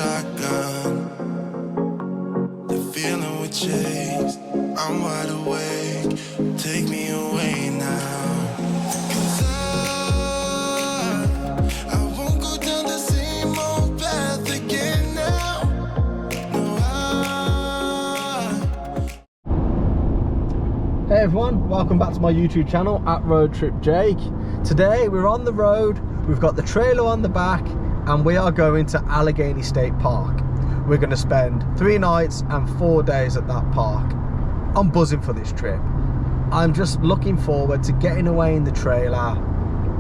shotgun. The feeling we chased, I'm wide awake. Take me away now. 'Cause I won't go down the same old path again now. No, Hey everyone, welcome back to my YouTube channel at Road Trip Jake. Today we're on the road, we've got the trailer on the back, and we are going to Allegany State Park. We're going to spend 3 nights and 4 days at that park. I'm buzzing for this trip. I'm just looking forward to getting away in the trailer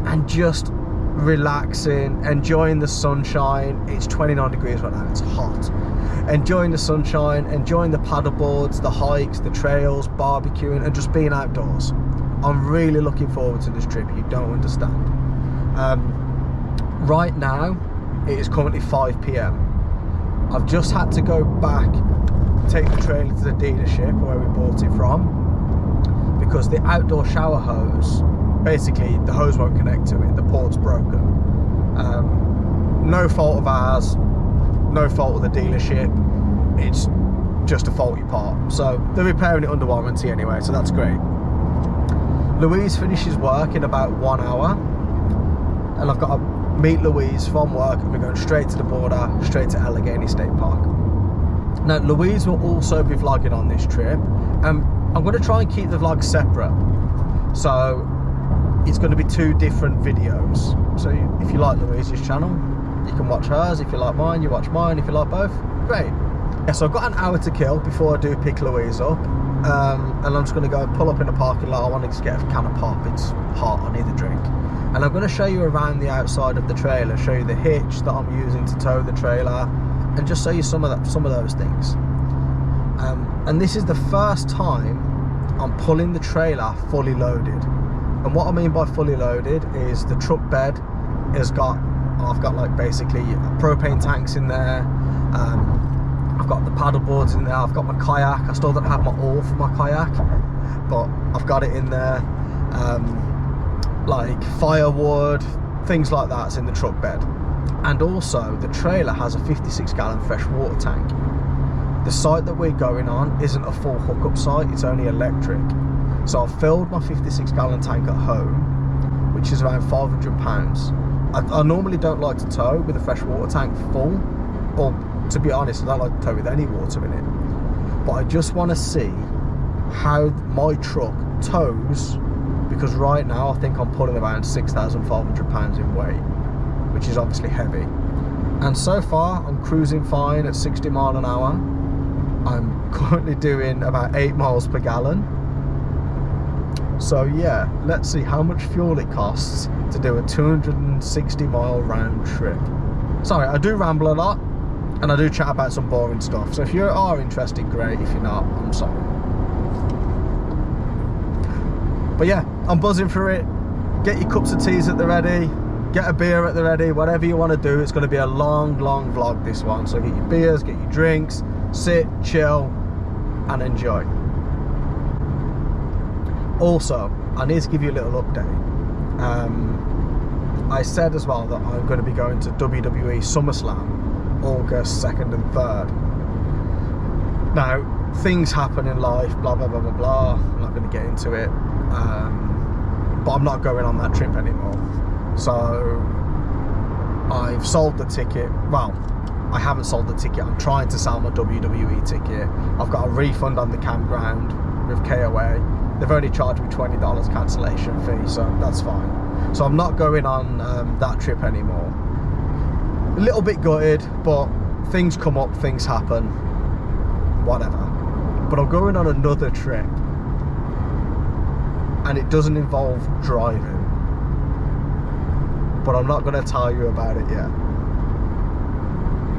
and just relaxing, enjoying the sunshine. It's 29 degrees right now, it's hot. Enjoying the sunshine, enjoying the paddle boards, the hikes, the trails, barbecuing, and just being outdoors. I'm really looking forward to this trip, you don't understand. Right now, it is currently 5 PM. I've just had to go back, take the trailer to the dealership where we bought it from, because the outdoor shower hose, basically the hose won't connect to it, the port's broken. No fault of ours, no fault of the dealership, it's just a faulty part. So they're repairing it under warranty anyway, so that's great. Louise finishes work in about 1 hour, and I've got to meet Louise from work, and we're going straight to the border, straight to Allegany State Park. Now Louise will also be vlogging on this trip, and I'm going to try and keep the vlogs separate, so it's going to be 2 different videos. So if you like Louise's channel, you can watch hers. If you like mine, you watch mine. If you like both, great. Yeah, so I've got an hour to kill before I do pick Louise up, and I'm just going to go and pull up in the parking lot. I want to just get a can of pop, it's hot, I need a drink. And I'm going to show you around the outside of the trailer, show you the hitch that I'm using to tow the trailer, and just show you some of those things. And this is the first time I'm pulling the trailer fully loaded. And what I mean by fully loaded is the truck bed has got, I've got like basically propane tanks in there, I've got the paddle boards in there, I've got my kayak. I still don't have my oar for my kayak, but I've got it in there. Like firewood, things like that's in the truck bed. And also the trailer has a 56-gallon fresh water tank. The site that we're going on isn't a full hookup site, it's only electric. So I've filled my 56-gallon tank at home, which is around £500. I normally don't like to tow with a fresh water tank full, or to be honest, I don't like to tow with any water in it. But I just want to see how my truck tows, because right now I think I'm pulling around 6,500 pounds in weight, which is obviously heavy. And so far I'm cruising fine at 60 mile an hour. I'm currently doing about 8 miles per gallon. So yeah, let's see how much fuel it costs to do a 260 mile round trip. Sorry, I do ramble a lot, and I do chat about some boring stuff. So if you are interested, great. If you're not, I'm sorry. But yeah, I'm buzzing for it. Get your cups of teas at the ready, get a beer at the ready, whatever you want to do. It's going to be a long vlog, this one. So get your beers, get your drinks, sit, chill, and enjoy. Also, I need to give you a little update. I said as well that I'm going to be going to WWE SummerSlam August 2nd and 3rd. Now, things happen in life, blah blah blah blah blah. I'm not going to get into it, but I'm not going on that trip anymore. So I've sold the ticket. Well, I haven't sold the ticket. I'm trying to sell my WWE ticket. I've got a refund on the campground with KOA. They've only charged me $20 cancellation fee, so that's fine. So I'm not going on that trip anymore. A little bit gutted, but things come up, things happen, whatever. But I'm going on another trip, and it doesn't involve driving. But I'm not going to tell you about it yet.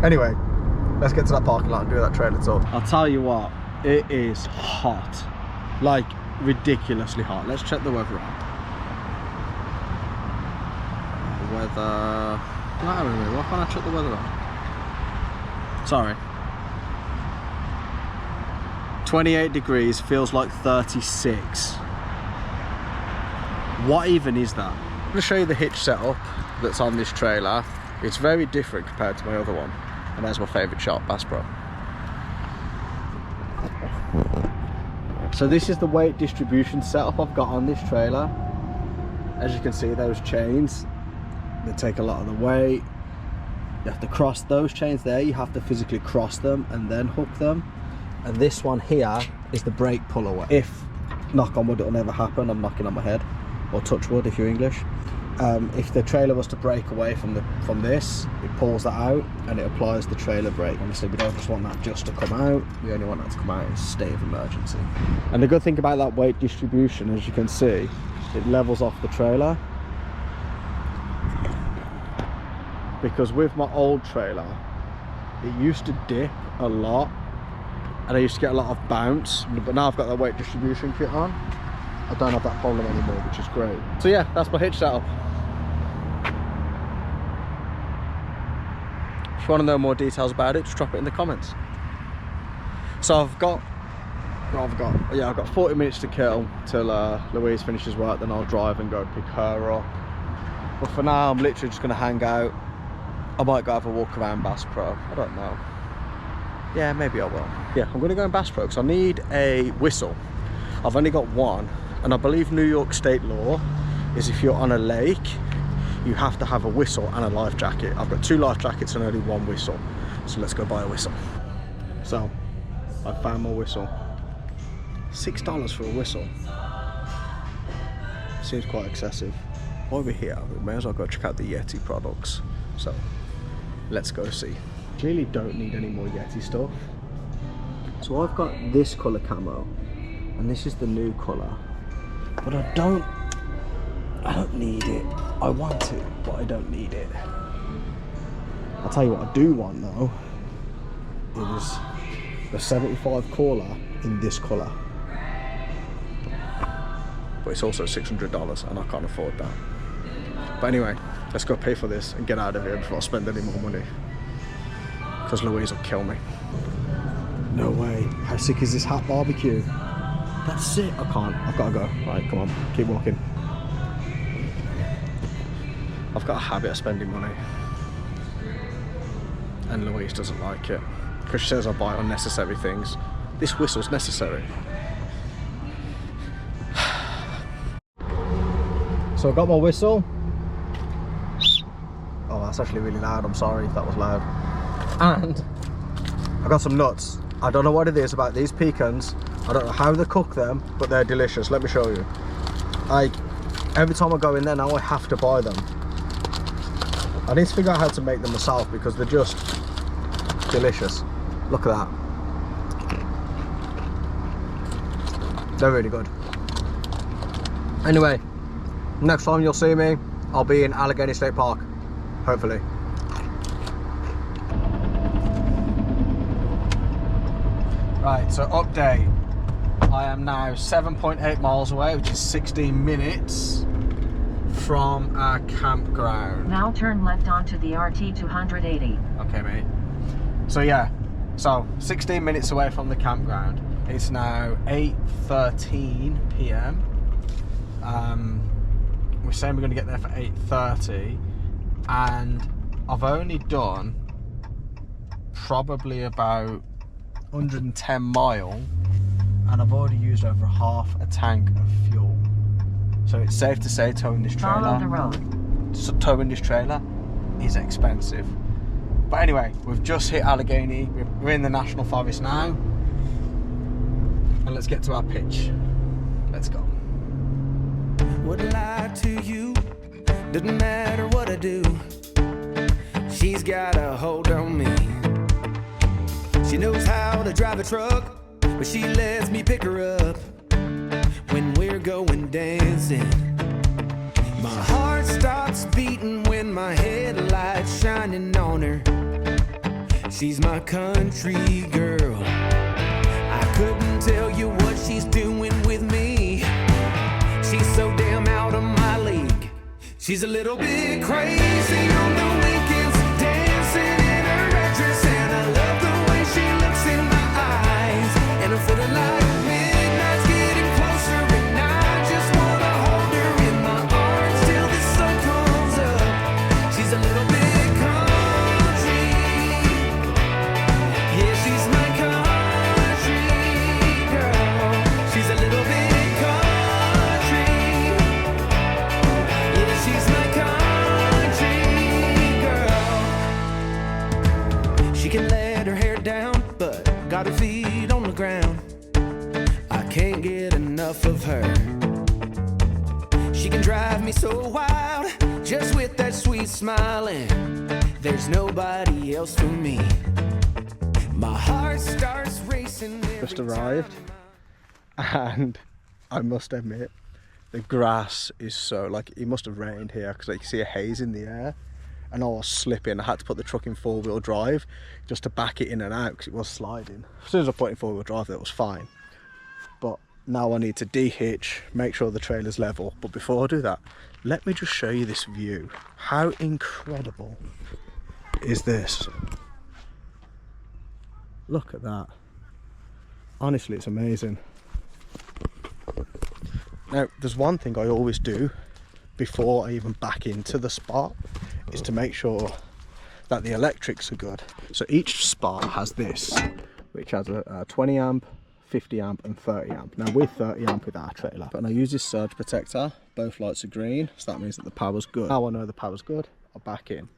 Anyway, let's get to that parking lot and do that trailer tour. I'll tell you what, it is hot. Like, ridiculously hot. Let's check the weather out. Weather. Why can't I check the weather out? Sorry. 28 degrees, feels like 36. What even is that? I'm going to show you the hitch setup that's on this trailer. It's very different compared to my other one. And there's my favourite shot, Bass Pro. So this is the weight distribution setup I've got on this trailer. As you can see, those chains, they take a lot of the weight. You have to cross those chains there, you have to physically cross them and then hook them. And this one here is the brake pull away. If, knock on wood, it'll never happen, I'm knocking on my head, or touch wood if you're English. If the trailer was to break away from this, it pulls that out and it applies the trailer brake. Obviously we don't just want that just to come out, we only want that to come out in a state of emergency. And the good thing about that weight distribution, as you can see, it levels off the trailer. Because with my old trailer, it used to dip a lot and I used to get a lot of bounce, but now I've got that weight distribution kit on, I don't have that problem anymore, which is great. So yeah, that's my hitch setup. If you want to know more details about it, just drop it in the comments. So I've got 40 minutes to kill till Louise finishes work, then I'll drive and go pick her up. But for now, I'm literally just going to hang out. I might go have a walk around Bass Pro, I don't know. Yeah, maybe I will. Yeah, I'm going to go in Bass Pro because I need a whistle. I've only got one, and I believe New York state law is if you're on a lake, you have to have a whistle and a life jacket. I've got 2 life jackets and only 1 whistle. So let's go buy a whistle. So, I found my whistle. $6 for a whistle. Seems quite excessive. While we're here, we may as well go check out the Yeti products. So, let's go see. Really don't need any more Yeti stuff. So I've got this colour camo, and this is the new colour. But I don't need it. I want it, but I don't need it. I'll tell you what I do want though, is the 75 Caller in this colour. But it's also $600 and I can't afford that. But anyway, let's go pay for this and get out of here before I spend any more money. Because Louise will kill me. No way. How sick is this hat barbecue? That's it. I can't. I've got to go. Right, come on. Keep walking. I've got a habit of spending money. And Louise doesn't like it. Because she says I buy unnecessary things. This whistle's necessary. So I got my whistle. Oh, that's actually really loud. I'm sorry if that was loud. And I got some nuts. I don't know what it is about these pecans. I don't know how they cook them, but they're delicious. Let me show you. Every time I go in there now, I have to buy them. I need to figure out how to make them myself because they're just delicious. Look at that. They're really good. Anyway, next time you'll see me, I'll be in Allegany State Park, hopefully. Right, so update. I am now 7.8 miles away, which is 16 minutes from our campground. Now turn left onto the RT 280. Okay, mate. So yeah, so 16 minutes away from the campground. It's now 8:13 p.m. We're saying we're going to get there for 8:30, and I've only done probably about 110 miles, and I've already used over half a tank of fuel. So it's safe to say towing this trailer, Follow the road. Towing this trailer is expensive. But anyway, we've just hit Allegany. We're in the National Forest now, and let's get to our pitch. Let's go. Wouldn't lie to you, doesn't matter what I do. She's got a hold on me. She knows how to drive a truck, but she lets me pick her up when we're going dancing. My heart stops beating when my headlights shining on her. She's my country girl. I couldn't tell you what she's doing with me. She's so damn out of my league. She's a little bit crazy on the weekends, dancing in her red dress, and I love the way she looks in my eyes. And I'm feeling like midnight's getting closer, and I just wanna hold her in my arms till the sun comes up. She's a little bit country, feet on the ground. I can't get enough of her. She can drive me so wild, just with that sweet smiling. There's nobody else for me. My heart starts racing. Just arrived, and I must admit, the grass is so, like, it must have rained here because you can see a haze in the air, and I was slipping. I had to put the truck in 4-wheel drive just to back it in and out because it was sliding. As soon as I put it in 4-wheel drive, that was fine. But now I need to de-hitch, make sure the trailer's level. But before I do that, let me just show you this view. How incredible is this? Look at that. Honestly, it's amazing. Now, there's one thing I always do before I even back into the spot, is to make sure that the electrics are good. So each spot has this, which has a 20 amp, 50 amp and 30 amp. Now we're 30 amp with our trailer, and I use this surge protector. Both lights are green, so that means that the power's good. Now I know the power's good, I'll back in.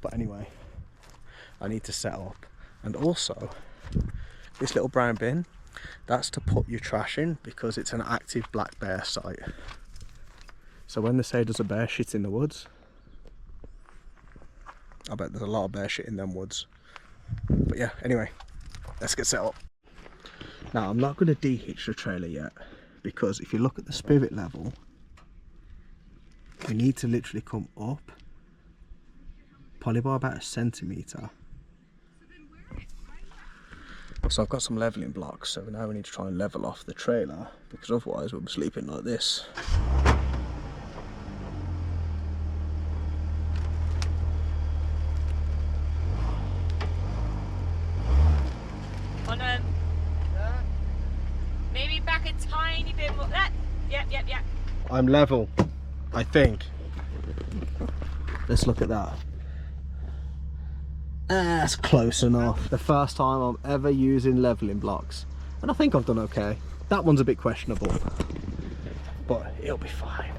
But anyway, I need to set up. And also, this little brown bin, that's to put your trash in because it's an active black bear site. So when they say there's a bear shit in the woods, I bet there's a lot of bear shit in them woods. But yeah, anyway, let's get set up. Now, I'm not going to de-hitch the trailer yet, because if you look at the spirit level, we need to literally come up probably by about 1 centimetre. So I've got some levelling blocks, so now we need to try and level off the trailer, because otherwise we'll be sleeping like this. Maybe back a tiny bit more. Yep. I'm level, I think. Let's look at that. That's close enough. The first time I'm ever using levelling blocks, and I think I've done okay. That one's a bit questionable, but it'll be fine.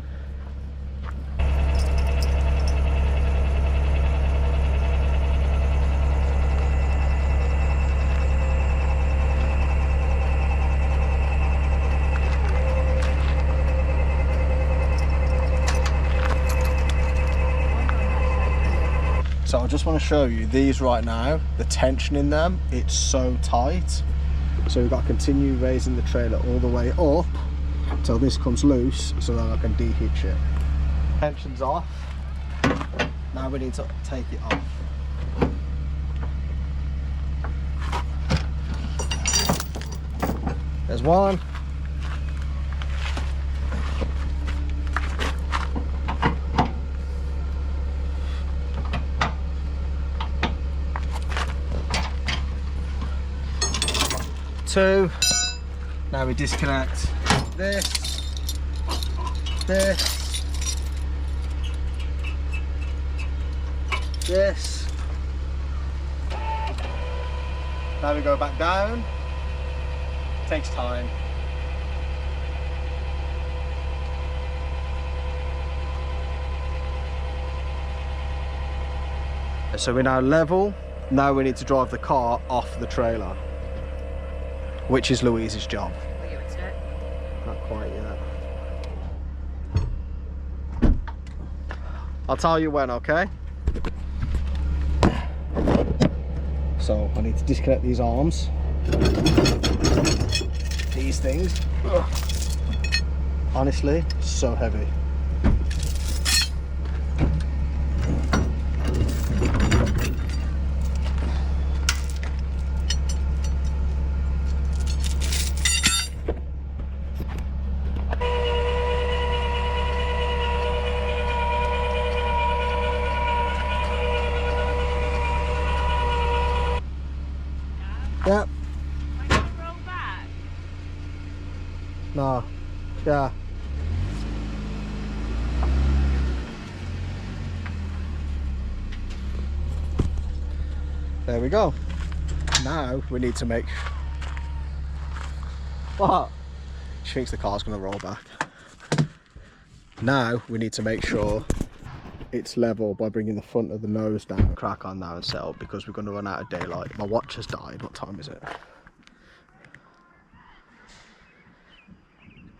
So I just want to show you these right now, the tension in them, it's so tight. So we've got to continue raising the trailer all the way up till this comes loose, so that I can de-hitch it. Tension's off. Now we need to take it off. There's one. Two. Now we disconnect this, this, this. Now we go back down. Takes time. So we're now level. Now we need to drive the car off the trailer, which is Louise's job. Not quite yet. I'll tell you when, okay? So I need to disconnect these arms. These things. Ugh. Honestly, so heavy. Yep. Why not roll back? No. Yeah. There we go. Now we need to make... What? She thinks the car's going to roll back. Now we need to make sure it's level by bringing the front of the nose down. Crack on now and set up, because we're going to run out of daylight. My watch has died. What time is it?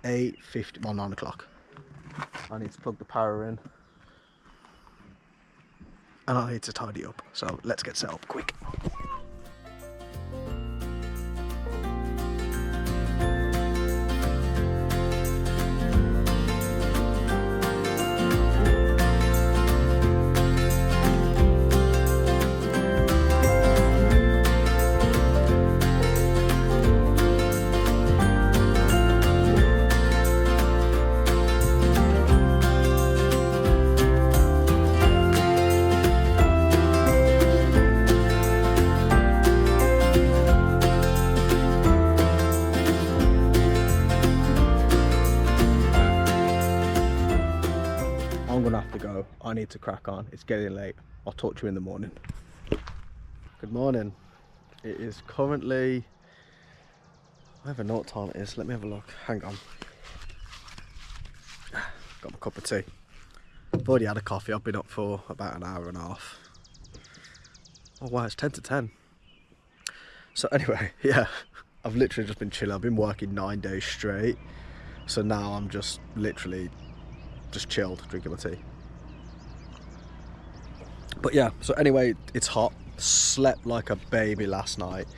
8:50, well 9 o'clock. I need to plug the power in. And I need to tidy up. So let's get set up quick. I'm gonna have to go. I need to crack on. It's getting late. I'll talk to you in the morning. Good morning. It is currently, I don't even know what time it is. Let me have a look. Hang on. Got my cup of tea. I've already had a coffee. I've been up for about an hour and a half. Oh wow, it's 10 to 10. So anyway, yeah, I've literally just been chilling. I've been working 9 days straight. So now I'm just literally just chilled, drinking my tea. But yeah, so anyway, it's hot. Slept like a baby last night.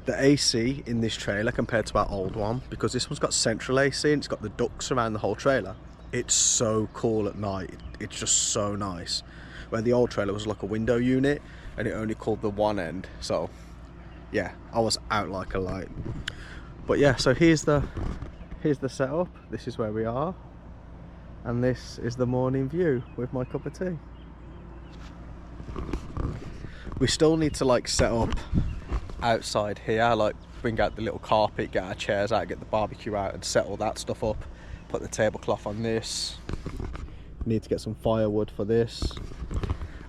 The AC in this trailer compared to our old one, because this one's got central AC and it's got the ducts around the whole trailer, it's so cool at night. It's just so nice. Where the old trailer was like a window unit and it only cooled the one end. So yeah, I was out like a light. But yeah, so here's the setup. This is where we are. And this is the morning view with my cup of tea. We still need to like set up outside here, like bring out the little carpet, get our chairs out, get the barbecue out and set all that stuff up. Put the tablecloth on this. Need to get some firewood for this.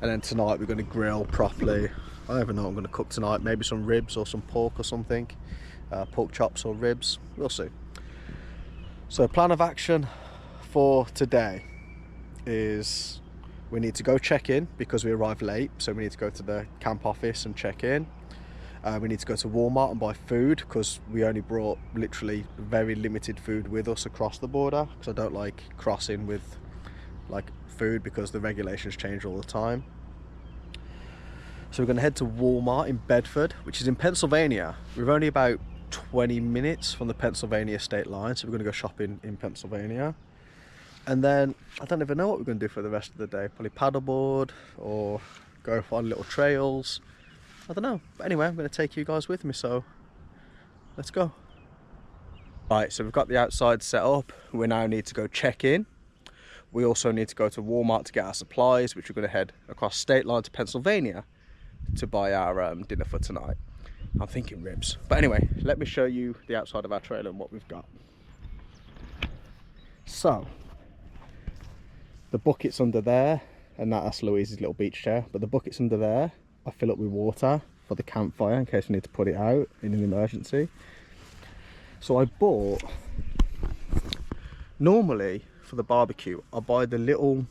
And then tonight we're going to grill properly. I don't even know what I'm going to cook tonight. Maybe some ribs or some pork or something. Pork chops or ribs. We'll see. So plan of action for today is we need to go check in because we arrived late, so we need to go to the camp office and check in. We need to go to Walmart and buy food because we only brought literally very limited food with us across the border, because I don't like crossing with like food because the regulations change all the time. So we're going to head to Walmart in Bedford, which is in Pennsylvania. We're only about 20 minutes from the Pennsylvania state line, so we're going to go shopping in Pennsylvania. And then I don't even know what we're going to do for the rest of the day. Probably paddleboard or go on little trails. I don't know. But anyway, I'm going to take you guys with me, so let's go. Right, so we've got the outside set up. We now need to go check in. We also need to go to Walmart to get our supplies, which we're going to head across state line to Pennsylvania to buy our dinner for tonight. I'm thinking ribs. But anyway, let me show you the outside of our trailer and what we've got. So the bucket's under there, and that's Louise's little beach chair, but the bucket's under there. I fill up with water for the campfire in case we need to put it out in an emergency. So I bought, normally for the barbecue, I buy the little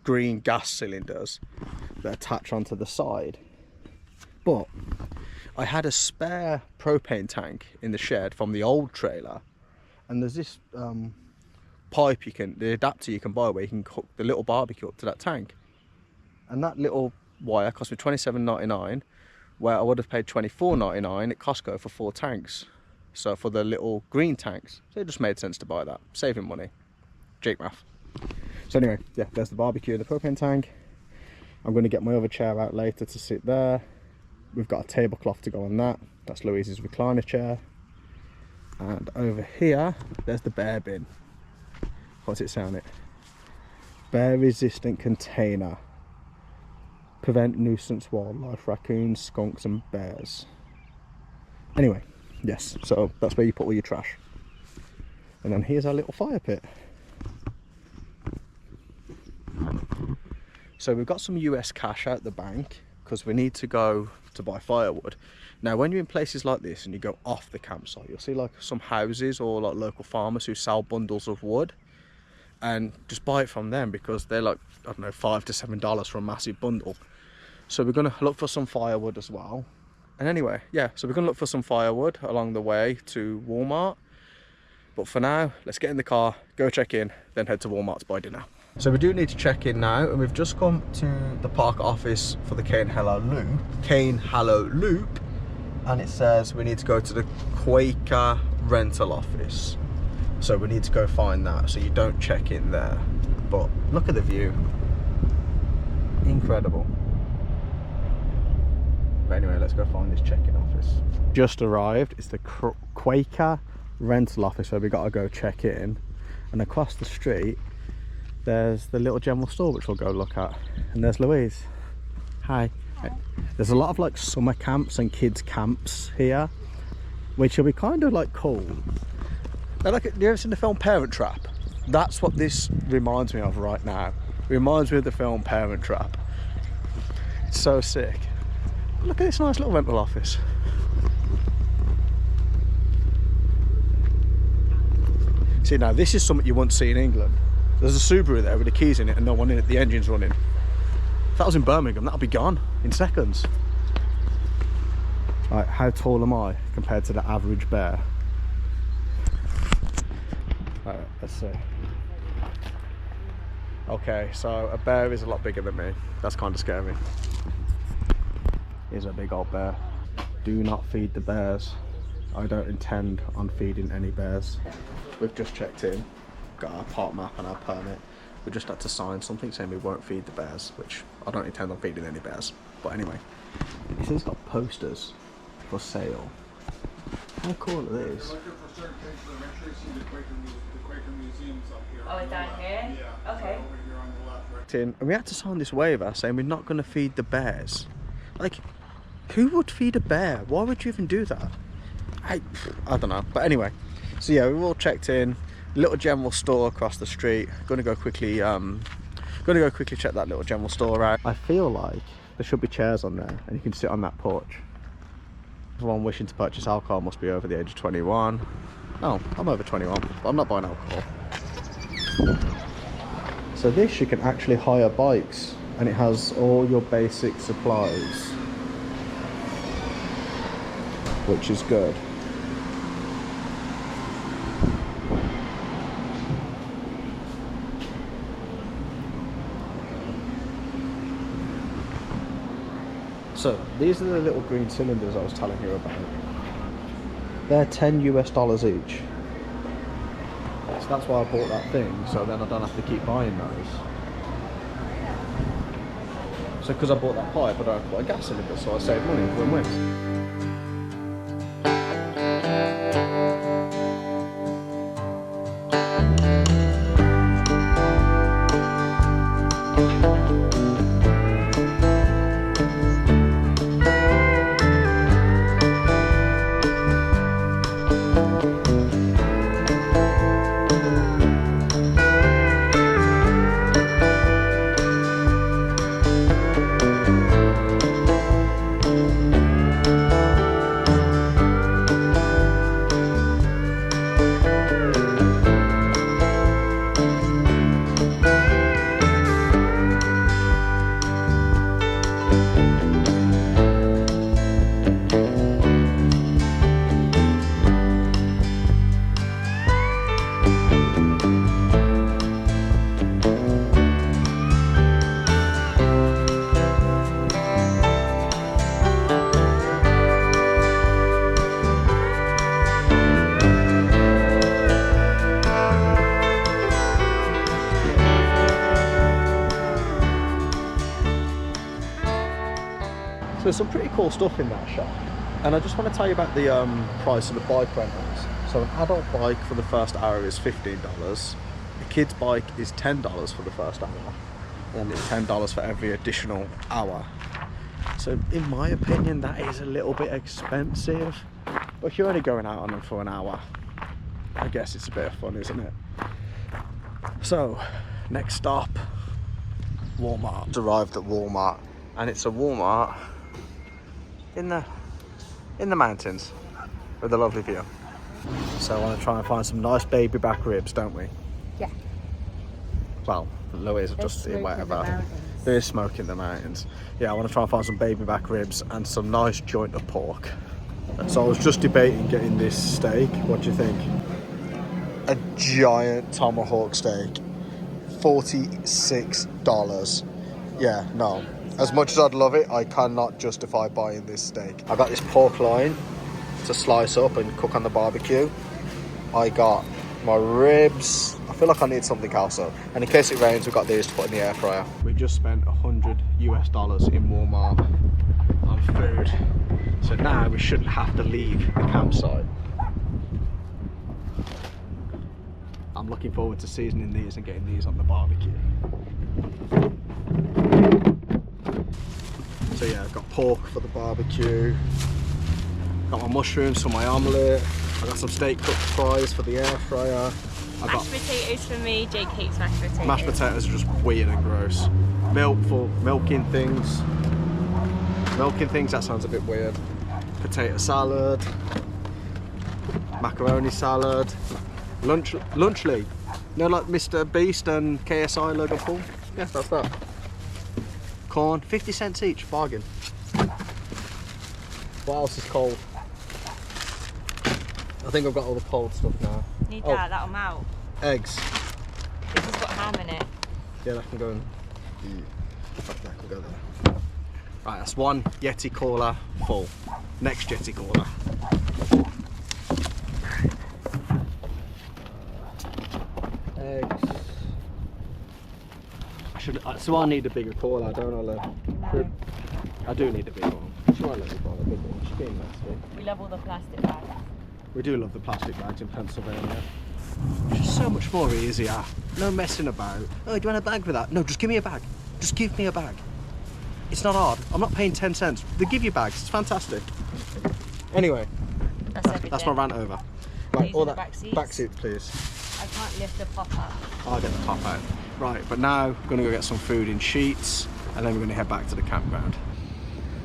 green gas cylinders that attach onto the side. But I had a spare propane tank in the shed from the old trailer, and there's this pipe the adapter you can buy where you can hook the little barbecue up to that tank, and that little wire cost me $27.99, where I would have paid $24.99 at Costco for 4 tanks. So for the little green tanks, so it just made sense to buy that, saving money. Jake math. So anyway, yeah, there's the barbecue and the propane tank. I'm going to get my other chair out later to sit there. We've got a tablecloth to go on that. That's Louise's recliner chair. And over here, there's the bear bin. What's it sound it? Bear resistant container. Prevent nuisance wildlife, raccoons, skunks and bears. Anyway, yes, so that's where you put all your trash. And then here's our little fire pit. So we've got some US cash out the bank because we need to go to buy firewood. Now when you're in places like this and you go off the campsite, you'll see like some houses or like local farmers who sell bundles of wood, and just buy it from them because they're like, I don't know, $5 to $7 for a massive bundle. So we're going to look for some firewood as well. And anyway, yeah, so we're going to look for some firewood along the way to Walmart. But for now, let's get in the car, go check in, then head to Walmart's buy dinner. So we do need to check in now, and we've just come to the park office for the Cane Hollow Loop, and it says we need to go to the Quaker rental office. So we need to go find that, so you don't check in there. But look at the view. Incredible. But anyway, let's go find this check-in office. Just arrived. It's the Quaker rental office where we got to go check in. And across the street, there's the little general store which we'll go look at. And there's Louise. Hi. There's a lot of like summer camps and kids camps here, which will be kind of like cool. Now, like, have you ever seen the film Parent Trap? That's what this reminds me of right now. It reminds me of the film Parent Trap. It's so sick. Look at this nice little rental office. See, now this is something you won't see in England. There's a Subaru there with the keys in it and no one in it, the engine's running. If that was in Birmingham, that'll be gone in seconds. Right, how tall am I compared to the average bear? Right, let's see. Okay, so a bear is a lot bigger than me. That's kind of scary. Here's a big old bear. Do not feed the bears. I don't intend on feeding any bears. We've just checked in, got our park map and our permit. We just had to sign something saying we won't feed the bears, which I don't intend on feeding any bears. But anyway, it says it's got posters for sale. How cool are these? Oh, it's down here? Okay. And we had to sign this waiver saying we're not going to feed the bears. Like, who would feed a bear? Why would you even do that? I don't know. But anyway, so yeah, we've all checked in. Little general store across the street. Gonna go quickly check that little general store out. I feel like there should be chairs on there and you can sit on that porch. Everyone wishing to purchase alcohol must be over the age of 21. Oh, I'm over 21, but I'm not buying alcohol. So this, you can actually hire bikes and it has all your basic supplies, which is good. So these are the little green cylinders I was telling you about. They're $10 US each. So that's why I bought that thing, so then I don't have to keep buying those. So because I bought that pipe, I don't have to buy a gas cylinder, so I save money, win-win. So there's some pretty cool stuff in that shop, and I just want to tell you about the price of the bike rentals. So an adult bike for the first hour is $15. A kid's bike is $10 for the first hour, and it's $10 for every additional hour. So in my opinion, that is a little bit expensive, but if you're only going out on them for an hour, I guess it's a bit of fun, isn't it? So next stop, Walmart. Just arrived at Walmart, and it's a Walmart in the mountains with a lovely view. So I want to try and find some nice baby back ribs, don't we? Yeah. Well, Louise will just see whatever. There is smoke in the mountains. Yeah, I want to try and find some baby back ribs and some nice joint of pork. So I was just debating getting this steak. What do you think? a giant tomahawk steak. $46. Yeah, no. As much as I'd love it, I cannot justify buying this steak. I got this pork loin to slice up and cook on the barbecue. I got my ribs. I feel like I need something else though. And in case it rains, we've got these to put in the air fryer. We just spent $100 in Walmart on food. So now we shouldn't have to leave the campsite. I'm looking forward to seasoning these and getting these on the barbecue. So yeah, I've got pork for the barbecue. Got my mushrooms for my omelette. I got some steak cooked fries for the air fryer. I got mashed potatoes for me. Jake hates mashed potatoes. Mashed potatoes are just weird and gross. Milk for milking things. Milking things, that sounds a bit weird. Potato salad. Macaroni salad. Lunchly. You know, like Mr. Beast and KSI Logan Paul? Yeah, that's that. Corn, 50 cents each, bargain. What else is cold? I think I've got all the cold stuff now. Need that, that'll melt. Eggs. This has got ham in it. Yeah, that can go in. That can go there. Right, that's one Yeti cooler full. Next Yeti cooler. Eggs. So I need a bigger cooler, don't I, Lou? No. I do need a big one. So I let me buy a big one. She's being nasty. We love all the plastic bags. We do love the plastic bags in Pennsylvania. It's just so much more easier. No messing about. Oh, do you want a bag for that? No, just give me a bag. Just give me a bag. It's not hard. I'm not paying 10 cents. They give you bags. It's fantastic. Anyway, that's my rant over. Right, all that back seats, please. I can't lift the pop up. I'll get the top out. Right, but now we're going to go get some food in Sheets and then we're going to head back to the campground.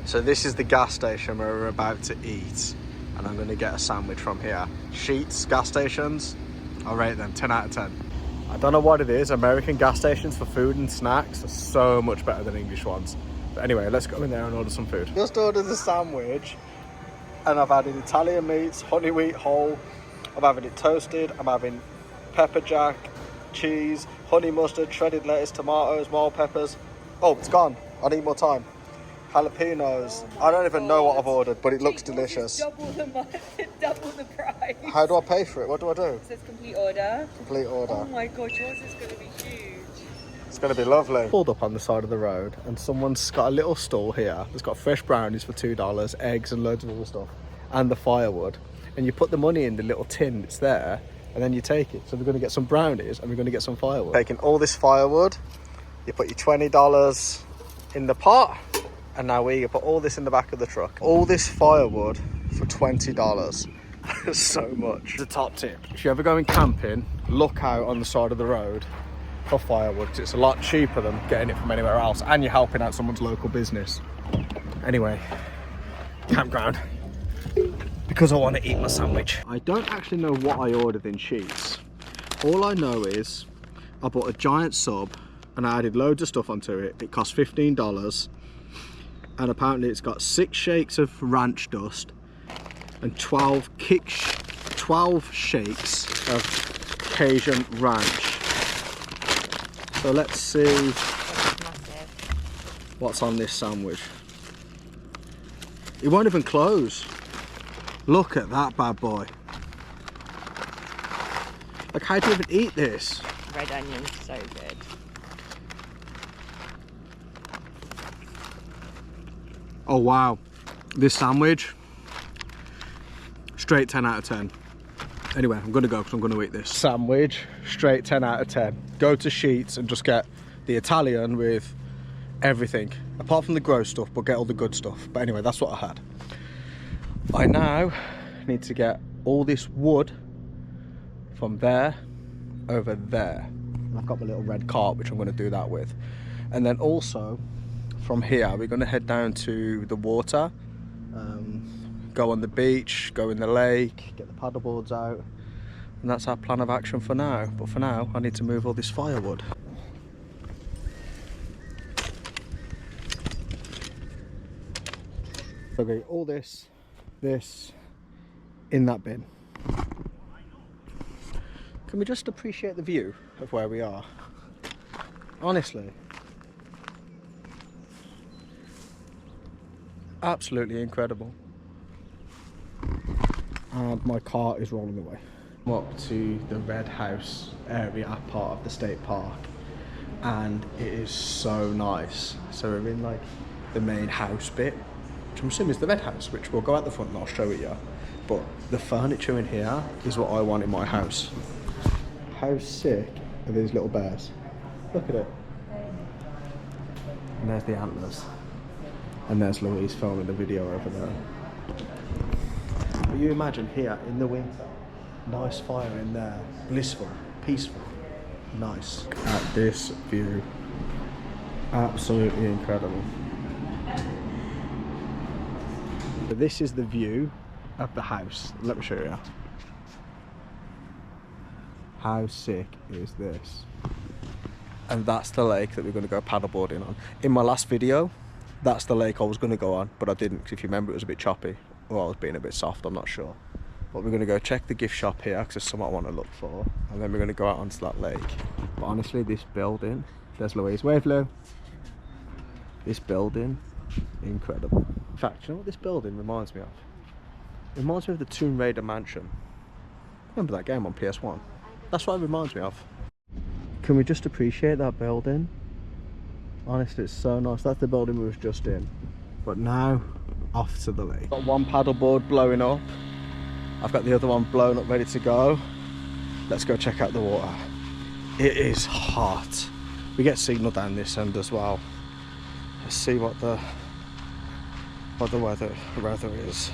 So this is the gas station where we're about to eat and I'm going to get a sandwich from here. Sheets gas stations, I'll rate them 10 out of 10. I don't know what it is, American gas stations for food and snacks are so much better than English ones. But anyway, let's go in there and order some food. Just ordered a sandwich and I've added Italian meats, honey wheat whole, I'm having it toasted, I'm having pepper jack, cheese, honey mustard, shredded lettuce, tomatoes, mild peppers. Oh, it's gone. I need more time. Jalapenos. Oh I don't even know what I've ordered, but it looks delicious. Double the price. How do I pay for it? What do I do? It says complete order. Complete order. Oh my god, yours is going to be huge. It's going to be lovely. Pulled up on the side of the road and someone's got a little stall here that's got fresh brownies for $2, eggs and loads of other stuff, and the firewood. And you put the money in the little tin that's there and then you take it. So we're going to get some brownies and we're going to get some firewood. Taking all this firewood, you put your $20 in the pot, and now we put all this in the back of the truck. All this firewood for $20. So much. The top tip, if you're ever going camping, look out on the side of the road for firewood, because it's a lot cheaper than getting it from anywhere else, and you're helping out someone's local business. Anyway, campground. Because I want to eat my sandwich. I don't actually know what I ordered in Sheets. All I know is I bought a giant sub and I added loads of stuff onto it. It cost $15 and apparently it's got 6 shakes of ranch dust and 12 shakes of Cajun ranch. So let's see what's on this sandwich. It won't even close. Look at that bad boy. Like, how do you even eat this? Red onion, so good. Oh wow, this sandwich, straight 10 out of 10. Anyway, I'm gonna go because I'm gonna eat this. Sandwich, straight 10 out of 10. Go to Sheets and just get the Italian with everything, apart from the gross stuff, but get all the good stuff. But anyway, that's what I had. I now need to get all this wood from there over there. I've got my little red cart, which I'm going to do that with. And then also from here, we're going to head down to the water, go on the beach, go in the lake, get the paddleboards out. And that's our plan of action for now. But for now, I need to move all this firewood. Okay, all this in that bin. Can we just appreciate the view of where we are? Honestly. Absolutely incredible. And my car is rolling away. I'm up to the Red House area part of the state park, and it is so nice. So we're in like the main house bit, which I'm assuming is the Red House, which we'll go out the front and I'll show it you. But the furniture in here is what I want in my house. How sick are these little bears? Look at it. And there's the antlers. And there's Louise filming the video over there. But you imagine here in the winter, nice fire in there, blissful, peaceful, nice. At this view, absolutely incredible. So this is the view of the house. Let me show you. How sick is this? And that's the lake that we're going to go paddleboarding on. In my last video, that's the lake I was going to go on, but I didn't, because if you remember it was a bit choppy, or I was being a bit soft, I'm not sure. But we're going to go check the gift shop here, because there's something I want to look for, and then we're going to go out onto that lake. But honestly, this building, there's Louise, wave Lou. This building, incredible. In fact, you know what this building reminds me of? It reminds me of the Tomb Raider mansion. Remember that game on PS1? That's what it reminds me of. Can we just appreciate that building? Honestly, it's so nice. That's the building we was just in. But now, off to the lake. Got one paddleboard blowing up. I've got the other one blown up, ready to go. Let's go check out the water. It is hot. We get signal down this end as well. Let's see what the weather is.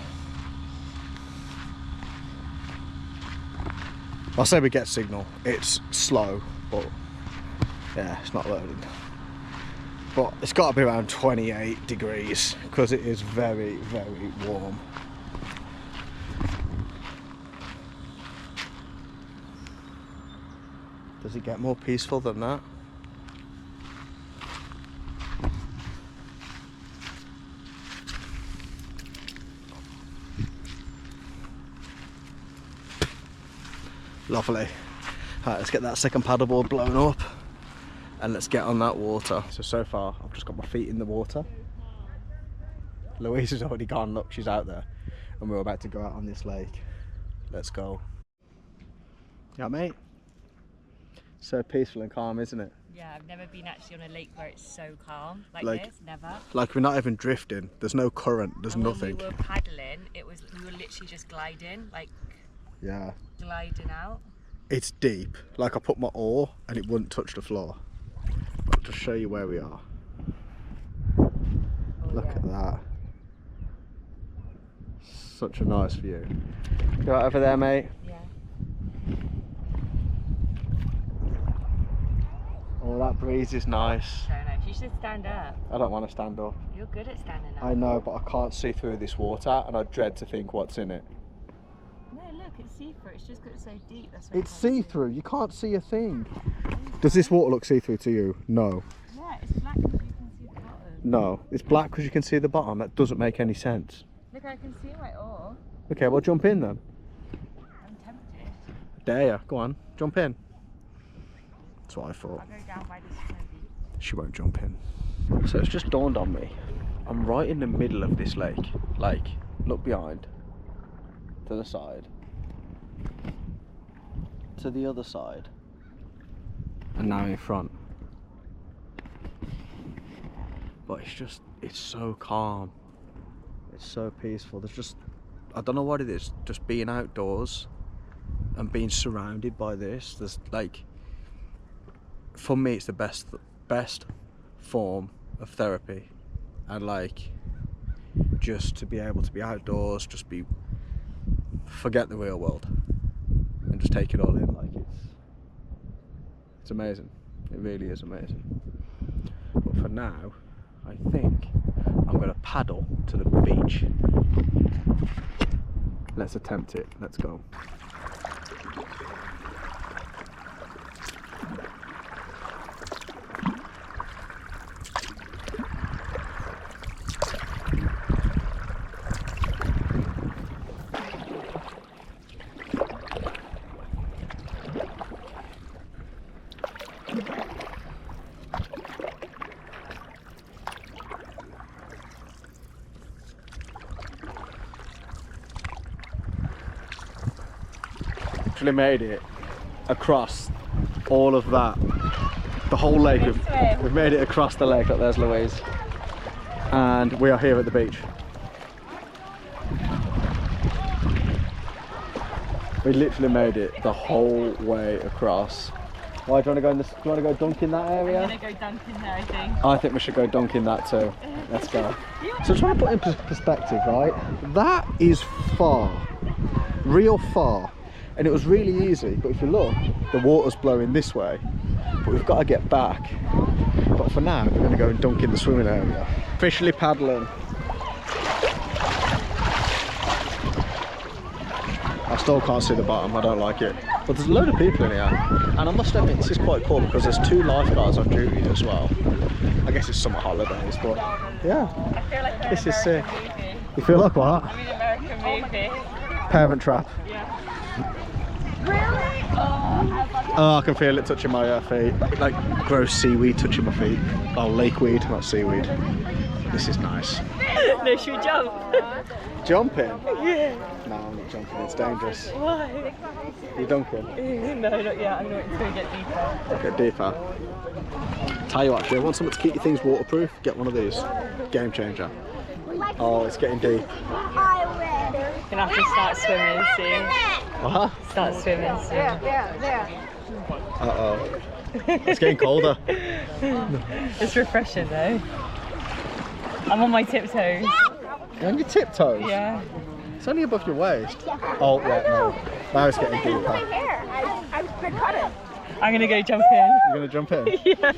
I'll say we get signal. It's slow, but yeah, it's not loaded. But it's got to be around 28 degrees because it is very, very warm. Does it get more peaceful than that? Lovely. Alright, let's get that second paddleboard blown up and let's get on that water. So far I've just got my feet in the water. Louise has already gone, look, she's out there, and we're about to go out on this lake. Let's go. Yeah, mate? So peaceful and calm, isn't it? Yeah, I've never been actually on a lake where it's so calm like this, never. Like we're not even drifting, there's no current, there's nothing. When we were paddling, we were literally just gliding, like yeah, gliding out. It's deep, like I put my oar and it wouldn't touch the floor. I'll just show you where we are. Look at that. Such a nice view. You right over there, mate? Yeah. Oh, that breeze is nice. So nice. You should stand up. I don't want to stand up. You're good at standing up. I know, but I can't see through this water and I dread to think what's in it. No, look, it's see-through. It's just got so deep. That's It's see-through. You can't see a thing. Does this water look see-through to you? No. Yeah, it's black because you can see the bottom. No. It's black because you can see the bottom. That doesn't make any sense. Look, I can see my oar. Okay, well jump in then. I'm tempted. Dare ya. Go on. Jump in. That's what I thought. I'll go down by this tree. She won't jump in. So it's just dawned on me. I'm right in the middle of this lake. Like, look behind. To the side. To the other side. And now in front. But it's so calm. It's so peaceful. There's just, I don't know what it is, just being outdoors and being surrounded by this. There's like, for me it's the best form of therapy. And like, just to be able to be outdoors, just forget the real world and just take it all in. Like it's amazing. It really is amazing. But for now, I think I'm going to paddle to the beach. Let's attempt it. Let's go. literally made it across all of that. The whole lake. We've made it across the lake. Look, there's Louise. And we are here at the beach. We literally made it the whole way across. Why do you want to go in this? Do you want to go dunk in that area? I'm gonna go dunk in there, I think. I think we should go dunk in that too. Let's go. So trying to put in perspective, right? That is far, real far, and it was really easy. But if you look, the water's blowing this way, but we've got to get back. But for now, we're going to go and dunk in the swimming area. Officially paddling. I still can't see the bottom, I don't like it. But there's a load of people in here. And I must admit, this is quite cool because there's 2 lifeguards on duty as well. I guess it's summer holidays, but yeah. I feel like this is sick. movie. You feel like what? I'm in an American movie. Parent Trap. Yeah. Oh, I can feel it touching my feet. Like gross seaweed touching my feet. Oh, lakeweed, not seaweed. This is nice. No, should we jump? Jumping? Yeah. No, I'm not jumping, it's dangerous. Why? You dunking? No, not yet. I'm going to get deeper. Get deeper. Tell you what, if you want something to keep your things waterproof, get one of these. Game changer. Oh, it's getting deep. Gonna have to start swimming soon. What? Start swimming soon. Uh-oh. It's getting colder. It's refreshing though. I'm on my tiptoes. You're on your tiptoes? Yeah. It's only above your waist. Oh, yeah, no. Now it's getting deeper. I'm gonna go jump in. You're gonna jump in? Yeah.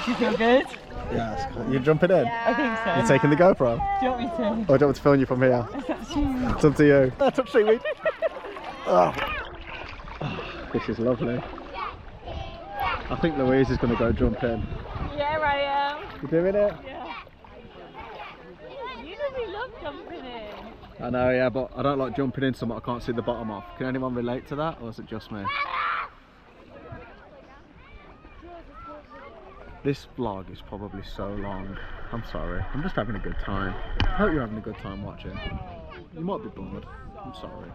Do you feel good? Yeah, it's cool. You're jumping in? I think so. You're taking the GoPro? Do you want me to? Or do you want me to film you from here? It's up to you. I touch seaweed. Oh. This is lovely. I think Louise is going to go jump in. Yeah, I am. You doing it? Yeah. You really love jumping in. I know, yeah, but I don't like jumping in something I can't see the bottom of. Can anyone relate to that, or is it just me? This vlog is probably so long. I'm sorry. I'm just having a good time. I hope you're having a good time watching. You might be bored. I'm sorry.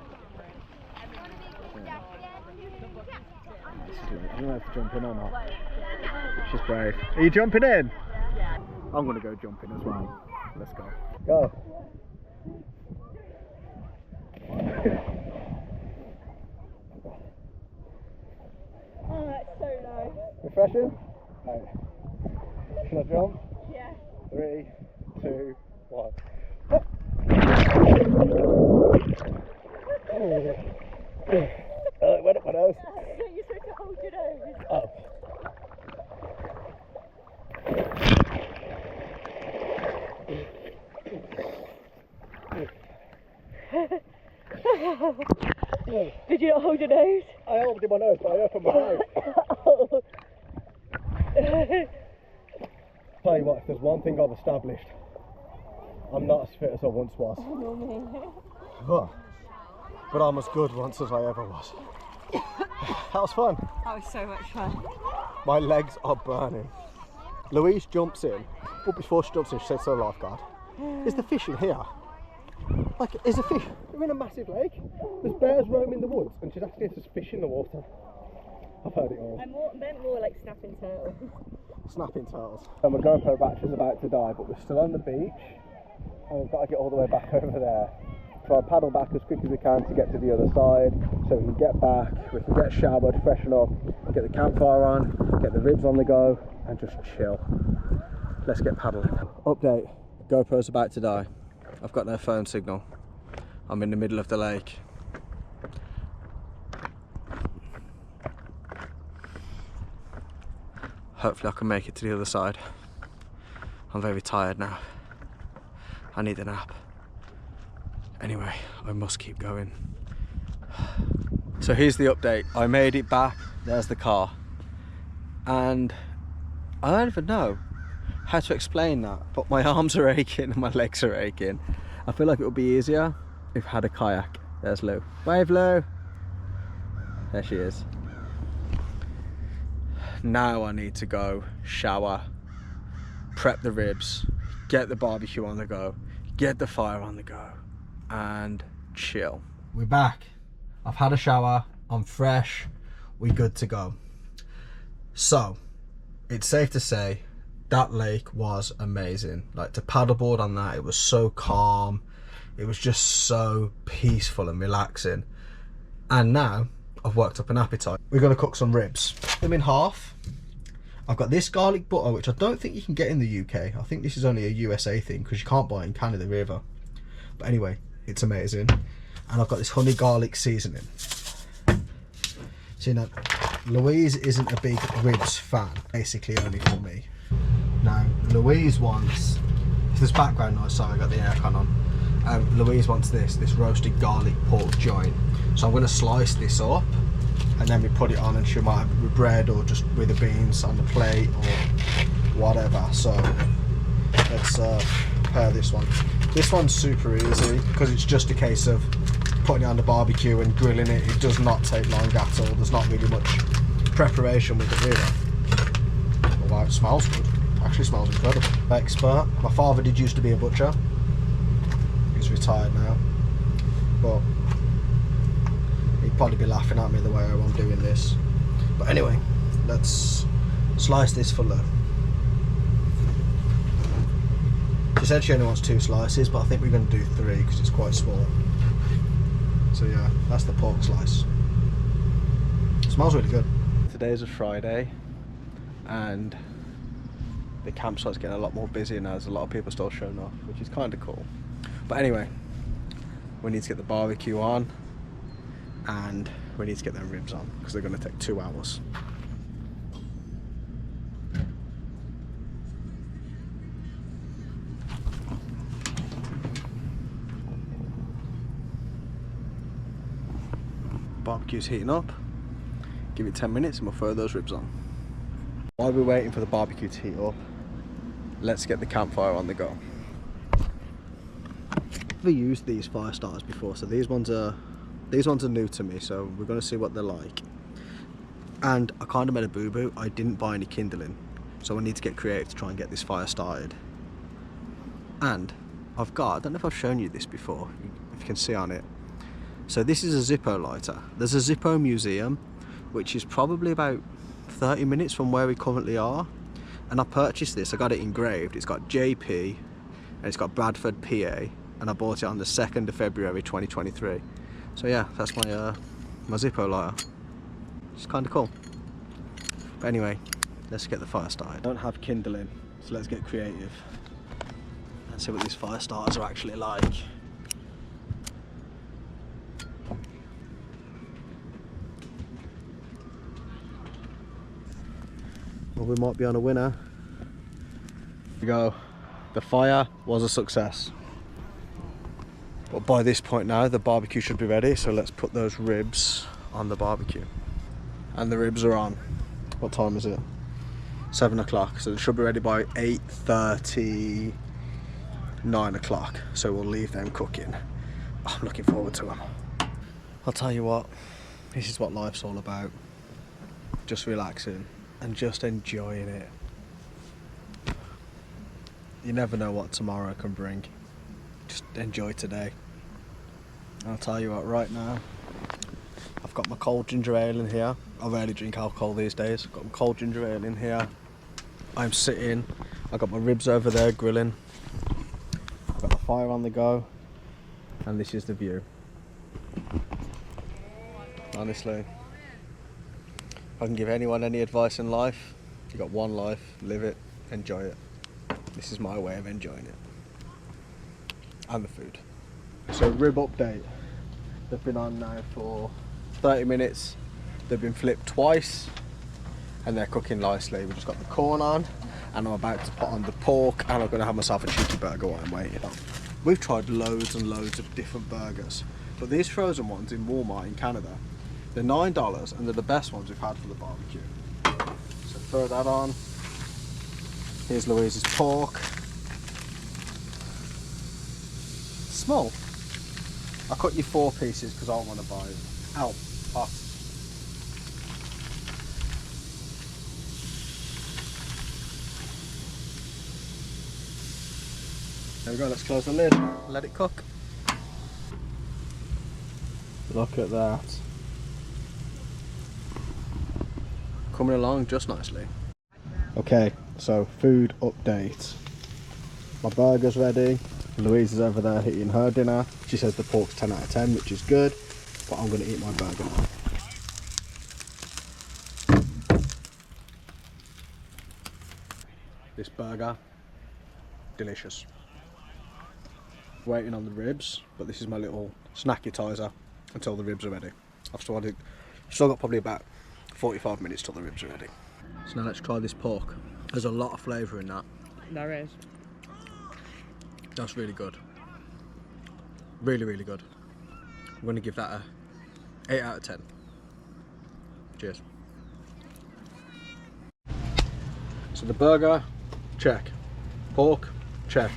Yeah. This is like, I don't know if to jump in or not. She's brave. Are you jumping in? Yeah. I'm gonna go jumping as well. Let's go. Go. Oh, that's so nice. Refreshing? Right. Can I jump? Yeah. 3, 2, 1. It went up my nose. You're supposed to hold your nose. Oh. Did you not hold your nose? I held it in my nose, but I opened my eyes. Tell you what, if there's one thing I've established, I'm not as fit as I once was. Oh, but I'm as good once as I ever was. That was fun. That was so much fun. My legs are burning. Louise jumps in, but before she jumps in, she says to the lifeguard, "Is the fish in here?" Like, is a fish? We're in a massive lake. There's bears roaming the woods, and she's asking if there's fish in the water. I've heard it all. I meant more like snapping turtles. Snapping turtles. And my GoPro battery's about to die, but we're still on the beach, and we've got to get all the way back over there. So I'll paddle back as quick as we can to get to the other side, so we can get back, we can get showered, freshen up, get the campfire on, get the ribs on the go, and just chill. Let's get paddling. Update, GoPro's about to die. I've got no phone signal. I'm in the middle of the lake. Hopefully I can make it to the other side. I'm very tired now. I need a nap. Anyway, I must keep going. So here's the update. I made it back. There's the car. And I don't even know how to explain that, but my arms are aching and my legs are aching. I feel like it would be easier if I had a kayak. There's Lou. Wave, Lou. There she is. Now I need to go shower, prep the ribs, get the barbecue on the go, get the fire on the go, and chill. We're back. I've had a shower. I'm fresh. We're good to go. So, it's safe to say that lake was amazing. Like, to paddleboard on that, it was so calm. It was just so peaceful and relaxing. And now I've worked up an appetite. We're going to cook some ribs. Them in half. I've got this garlic butter, which I don't think you can get in the UK. I think this is only a USA thing because you can't buy it in Canada either. But anyway, it's amazing. And I've got this honey garlic seasoning. So, you know, Louise isn't a big ribs fan, basically only for me. Now, Louise wants, if there's background noise, sorry, I got the aircon on. Louise wants this roasted garlic pork joint. So I'm going to slice this up and then we put it on, and she might have it with bread or just with the beans on the plate or whatever. So let's prepare this one. This one's super easy because it's just a case of putting it on the barbecue and grilling it. It does not take long at all. There's not really much preparation with it either. Oh, wow, it smells good. Actually smells incredible. Expert. My father did used to be a butcher. He's retired now, but he'd probably be laughing at me the way I'm doing this. But anyway, let's slice this for Lou. She said she only wants 2 slices, but I think we're going to do 3 because it's quite small. So yeah, that's the pork slice. It smells really good. Today is a Friday and the campsite's getting a lot more busy now. There's a lot of people still showing off, which is kind of cool. But anyway, we need to get the barbecue on and we need to get them ribs on because they're going to take 2 hours. Barbecue's heating up. Give it 10 minutes and we'll throw those ribs on. While we're waiting for the barbecue to heat up, let's get the campfire on the go. I've never used these fire starters before, so these ones are new to me, so we're going to see what they're like. And I kind of made a boo-boo. I didn't buy any kindling, so I need to get creative to try and get this fire started. And I've got, I don't know if I've shown you this before, if you can see on it. So this is a Zippo lighter. There's a Zippo museum, which is probably about 30 minutes from where we currently are. And I purchased this, I got it engraved. It's got JP and it's got Bradford, PA. And I bought it on the 2nd of February 2023. So yeah, that's my Zippo lighter. It's kind of cool. But anyway, let's get the fire started. I don't have kindling, so let's get creative and see what these fire starters are actually like. Well, we might be on a winner. Here we go. The fire was a success. But by this point now, the barbecue should be ready, so let's put those ribs on the barbecue. And the ribs are on. What time is it? 7 o'clock, so they should be ready by 8:30, 9 o'clock. So we'll leave them cooking. I'm looking forward to them. I'll tell you what, this is what life's all about. Just relaxing and just enjoying it. You never know what tomorrow can bring. Just enjoy today. I'll tell you what, right now I've got my cold ginger ale in here. I rarely drink alcohol these days. I've got my cold ginger ale in here. I'm sitting, I've got my ribs over there grilling. I've got the fire on the go, and this is the view. Honestly, if I can give anyone any advice in life, you've got one life, live it, enjoy it. This is my way of enjoying it. And the food. So rib update. They've been on now for 30 minutes. They've been flipped twice and they're cooking nicely. We've just got the corn on and I'm about to put on the pork and I'm going to have myself a cheeky burger while I'm waiting. We've tried loads and loads of different burgers, but these frozen ones in Walmart in Canada, they're $9 and they're the best ones we've had for the barbecue. So throw that on. Here's Louise's pork. Small. I cut you 4 pieces because I don't want to buy it. Ow, hot. There we go, let's close the lid, let it cook. Look at that. Coming along just nicely. Okay, so food update. My burger's ready. Louise is over there eating her dinner. She says the pork's 10 out of 10, which is good, but I'm going to eat my burger now. This burger, delicious. Waiting on the ribs, but this is my little snackitizer until the ribs are ready. I've still got probably about 45 minutes till the ribs are ready. So now let's try this pork. There's a lot of flavour in that. There is. That's really good. Really, really good. I'm going to give that a 8 out of 10. Cheers. So the burger, check. Pork, check.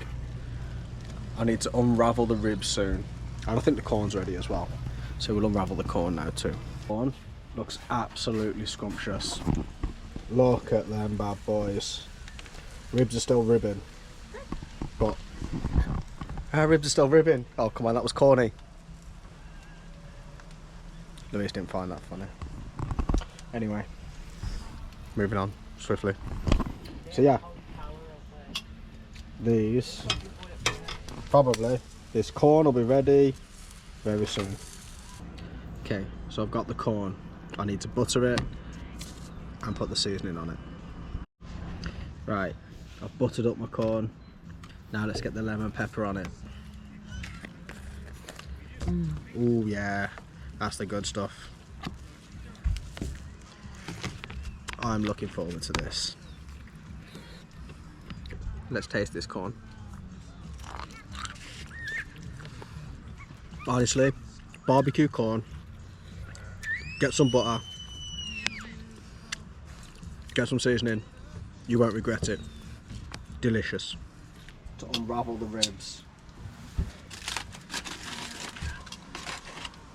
I need to unravel the ribs soon. And I think the corn's ready as well. So we'll unravel the corn now too. Corn looks absolutely scrumptious. Look at them bad boys. Ribs are still ribbing. But our ribs are still ribbing. Oh come on, that was corny. Louise didn't find that funny. Anyway, moving on swiftly. So yeah, these probably this corn will be ready very soon. Okay, so I've got the corn. I need to butter it and put the seasoning on it. Right, I've buttered up my corn. Now let's get the lemon pepper on it. Oh yeah, that's the good stuff. I'm looking forward to this. Let's taste this corn. Honestly, barbecue corn. Get some butter. Get some seasoning. You won't regret it. Delicious. To unravel the ribs.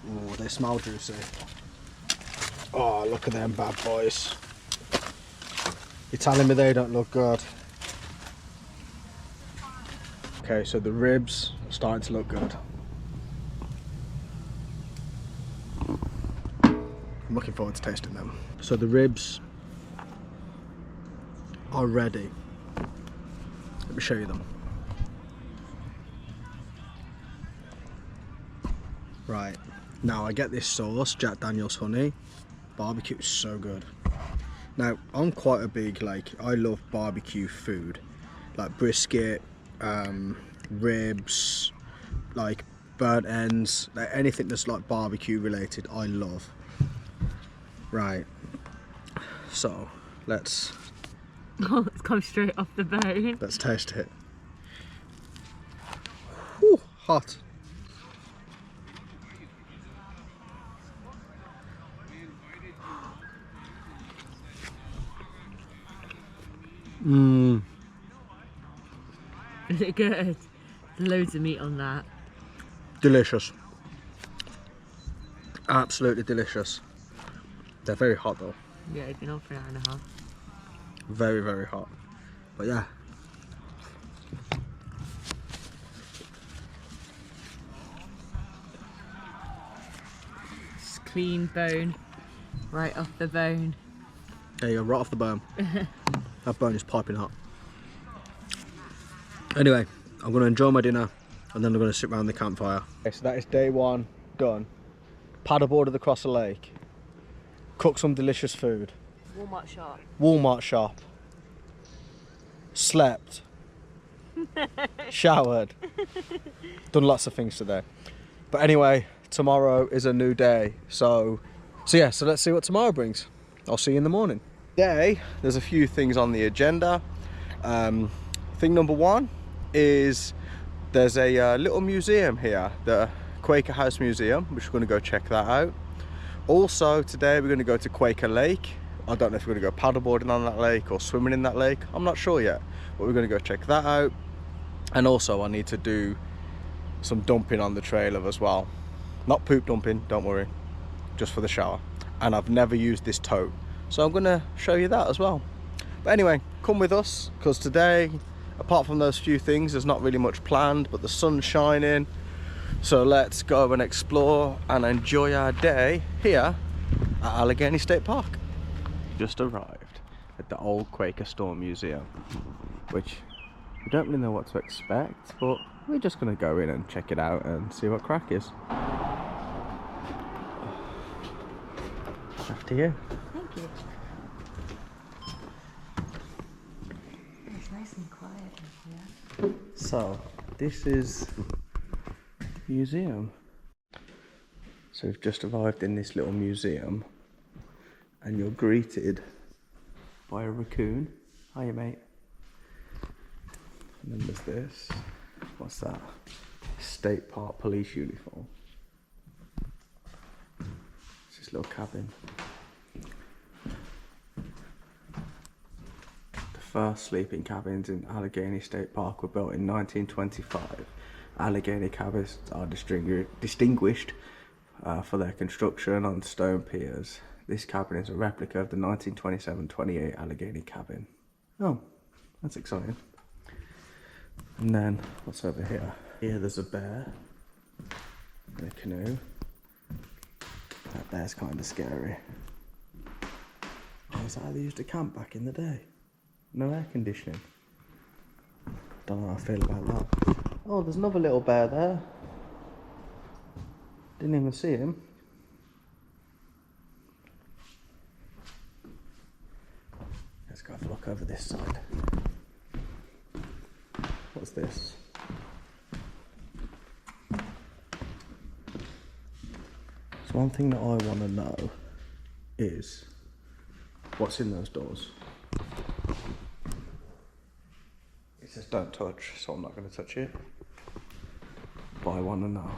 Oh, they smell juicy. Oh, look at them bad boys. You're telling me they don't look good? Okay, so the ribs are starting to look good. I'm looking forward to tasting them. So the ribs are ready. Let me show you them. Right, now I get this sauce, Jack Daniel's honey. Barbecue is so good. Now, I'm quite a big, I love barbecue food. Like brisket, ribs, like burnt ends, like anything that's like barbecue related, I love. Right, so let's come straight off the bone. Let's taste it. Whew, hot. Mmm. Is it good? Loads of meat on that. Delicious. Absolutely delicious. They're very hot though. Yeah, it's been on for an hour and a half. Very, very hot. But yeah. It's clean bone. Right off the bone. There you go, right off the bone. That bone is piping hot. Anyway, I'm going to enjoy my dinner and then I'm going to sit around the campfire. Okay, so that is day one done. Paddleboarded across the lake. Cooked some delicious food. Walmart shop. Walmart shop. Slept. Showered. Done lots of things today. But anyway, tomorrow is a new day. So yeah, so let's see what tomorrow brings. I'll see you in the morning. Today, there's a few things on the agenda. Thing number one is there's a little museum here, the Quaker House Museum, which we're going to go check that out. Also today we're going to go to Quaker Lake. I don't know if we're going to go paddleboarding on that lake or swimming in that lake. I'm not sure yet, but we're going to go check that out. And also I need to do some dumping on the trailer as well. Not poop dumping, don't worry, just for the shower. And I've never used this tote, so I'm going to show you that as well. But anyway, come with us, because today, apart from those few things, there's not really much planned, but the sun's shining. So let's go and explore and enjoy our day here at Allegany State Park. Just arrived at the old Quaker Store Museum, which we don't really know what to expect, but we're just going to go in and check it out and see what crack is. After you. Thank you. It's nice and quiet in here. So, this is the museum. So we've just arrived in this little museum and you're greeted by a raccoon. Hiya, mate. And then there's this. What's that? State Park police uniform. It's this little cabin. The first sleeping cabins in Allegany State Park were built in 1925. Allegany cabins are distinguished for their construction on stone piers. This cabin is a replica of the 1927-28 Allegany cabin. Oh, that's exciting. And then, what's over here? Here there's a bear and a canoe. That bear's kind of scary. Oh, is that how they used to camp back in the day? No air conditioning. Don't know how I feel about that. Oh, there's another little bear there. Didn't even see him. Let's go have a look over this side. What's this? So one thing that I want to know is what's in those doors. It says don't touch, so I'm not going to touch it. But I want to know.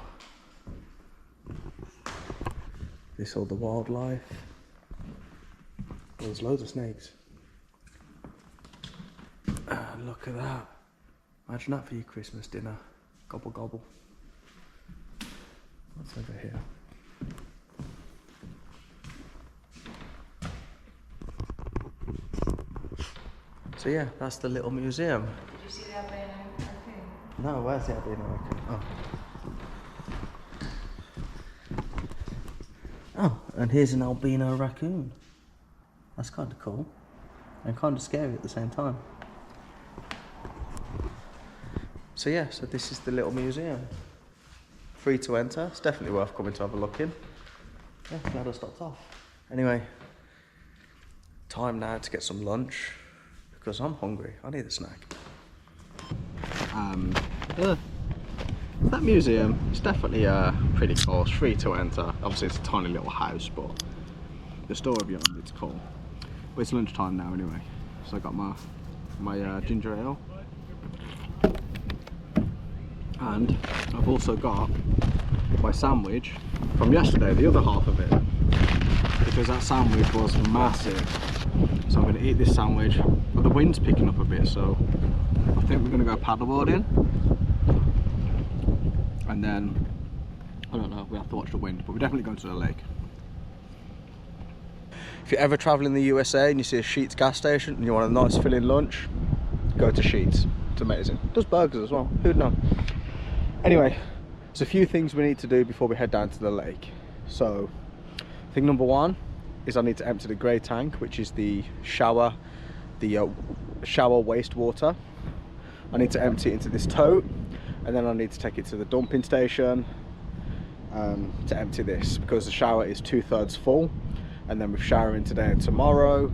This all the wildlife. Oh, there's loads of snakes. Look at that. Imagine that for your Christmas dinner. Gobble gobble. What's over here? So yeah, that's the little museum. Did you see the albino raccoon? No, where's the albino raccoon? Oh, and here's an albino raccoon. That's kind of cool and kind of scary at the same time. So yeah, so this is the little museum. Free to enter. It's definitely worth coming to have a look in. Yeah, glad I stopped off. Anyway, time now to get some lunch because I'm hungry. I need a snack. That museum is definitely pretty cool. It's free to enter. Obviously it's a tiny little house, but the story beyond it's cool. But it's lunchtime now anyway, so I got my ginger ale. And I've also got my sandwich from yesterday, the other half of it, because that sandwich was massive. So I'm going to eat this sandwich, but the wind's picking up a bit, so I think we're going to go paddleboarding. And then, I don't know, we have to watch the wind, but we're definitely going to the lake. If you're ever traveling in the USA and you see a Sheetz gas station and you want a nice filling lunch, go to Sheetz. It's amazing. It does burgers as well, who'd know? Anyway, there's a few things we need to do before we head down to the lake. So, thing number one is I need to empty the grey tank, which is the shower wastewater. I need to empty it into this tote, and then I need to take it to the dumping station to empty this, because the shower is 2/3 full, and then with showering today and tomorrow,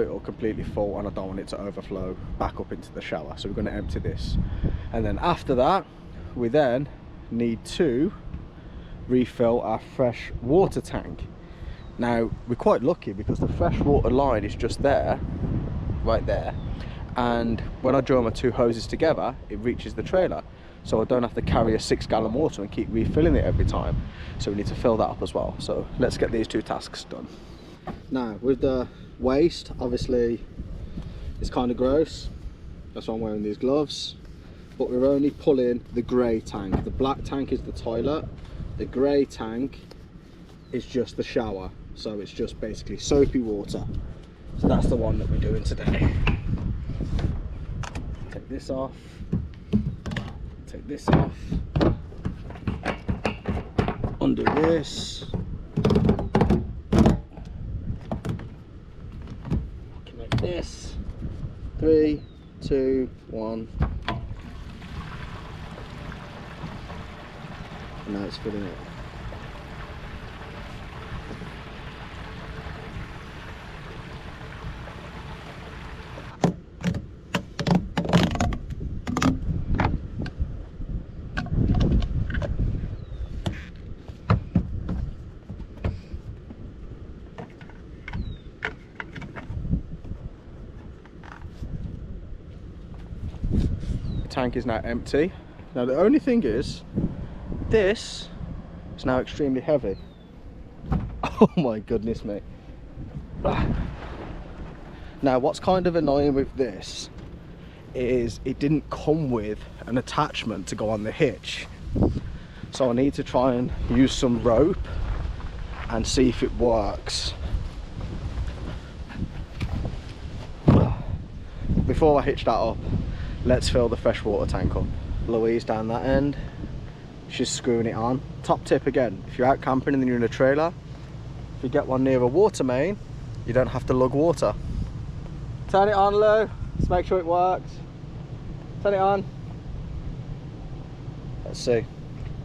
it'll completely full, and I don't want it to overflow back up into the shower, so we're going to empty this. And then after that, we then need to refill our fresh water tank. Now we're quite lucky because the fresh water line is just there, right there, and when I join my two hoses together it reaches the trailer, so I don't have to carry a 6-gallon water and keep refilling it every time. So we need to fill that up as well. So let's get these two tasks done. Now with the waste, obviously it's kind of gross, that's why I'm wearing these gloves, but we're only pulling the grey tank. The black tank is the toilet, the grey tank is just the shower, so it's just basically soapy water. So that's the one that we're doing today. Take this off, this off. Undo this. Connect this. 3, 2, 1. And now it's filling it. Tank is now empty. Now the only thing is, this is now extremely heavy. Oh my goodness me. Now what's kind of annoying with this is it didn't come with an attachment to go on the hitch. So I need to try and use some rope and see if it works. Before I hitch that up, let's fill the freshwater tank up. Louise down that end, she's screwing it on. Top tip again, if you're out camping and you're in a trailer, if you get one near a water main, you don't have to lug water. Turn it on, Lou. Let's make sure it works. Turn it on. Let's see.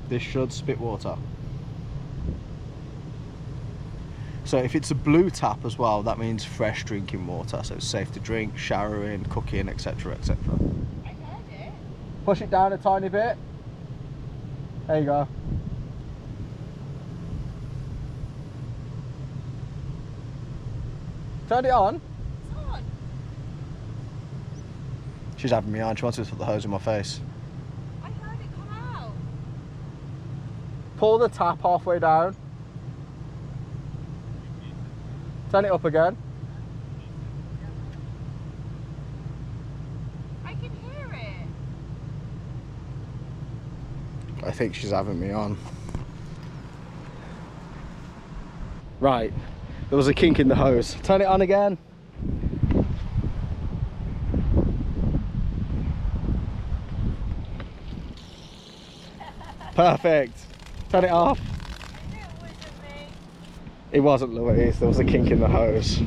This should spit water. So if it's a blue tap as well, that means fresh drinking water. So it's safe to drink, showering, cooking, etc, etc. I heard it. Push it down a tiny bit. There you go. Turn it on. It's on. She's having me on. She wants to put the hose in my face. I heard it come out. Pull the tap halfway down. Turn it up again. I can hear it. I think she's having me on. Right, there was a kink in the hose. Turn it on again. Perfect. Turn it off. I knew it wasn't me. It wasn't Louise, there was a kink in the hose.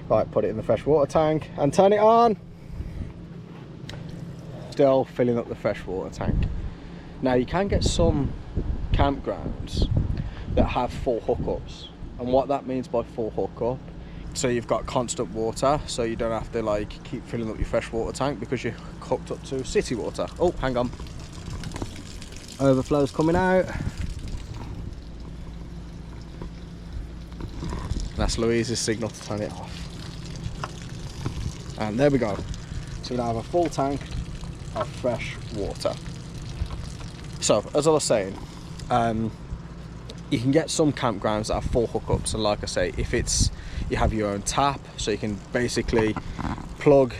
Right, put it in the freshwater tank and turn it on. Still filling up the freshwater tank. Now you can get some campgrounds that have full hookups, and what that means by full hookup, so you've got constant water, so you don't have to like keep filling up your freshwater tank because you're hooked up to city water. Oh, hang on. Overflow's coming out. That's Louise's signal to turn it off. And there we go. So we now have a full tank of fresh water. So, as I was saying, you can get some campgrounds that have full hookups, and like I say, if it's, you have your own tap, so you can basically plug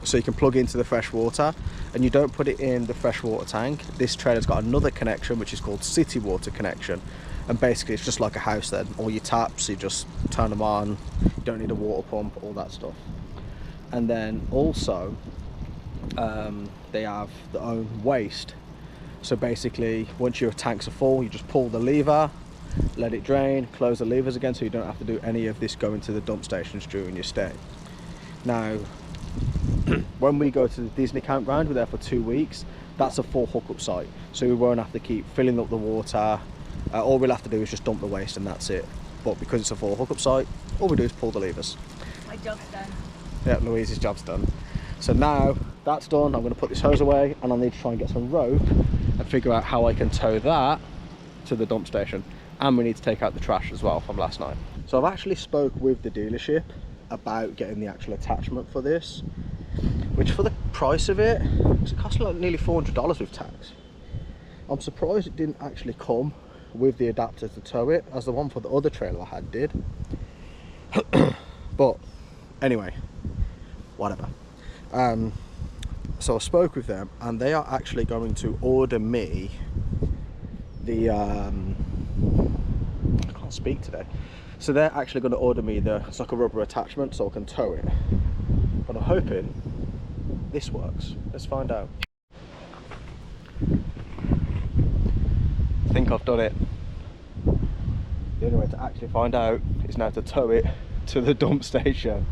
into the fresh water, and you don't put it in the freshwater tank. This trailer's got another connection which is called city water connection, and basically it's just like a house then. All your taps, you just turn them on, you don't need a water pump, all that stuff. And then also they have their own waste. So basically once your tanks are full, you just pull the lever, let it drain, close the levers again, so you don't have to do any of this going to the dump stations during your stay. Now when we go to the Disney campground, we're there for 2 weeks, that's a full hookup site, so we won't have to keep filling up the water. All we'll have to do is just dump the waste and that's it. But because it's a full hookup site, all we do is pull the levers. My job's done. Yeah, Louise's job's done. So now that's done, I'm going to put this hose away, and I'll need to try and get some rope and figure out how I can tow that to the dump station. And we need to take out the trash as well from last night. So I've actually spoke with the dealership about getting the actual attachment for this, which for the price of it, it cost like nearly $400 with tax. I'm surprised it didn't actually come with the adapter to tow it, as the one for the other trailer I had did. But anyway, whatever. So I spoke with them, and they are actually going to order me the I can't speak today. So they're actually going to order me it's like a rubber attachment so I can tow it. But I'm hoping this works. Let's find out. I think I've done it. The only way to actually find out is now to tow it to the dump station.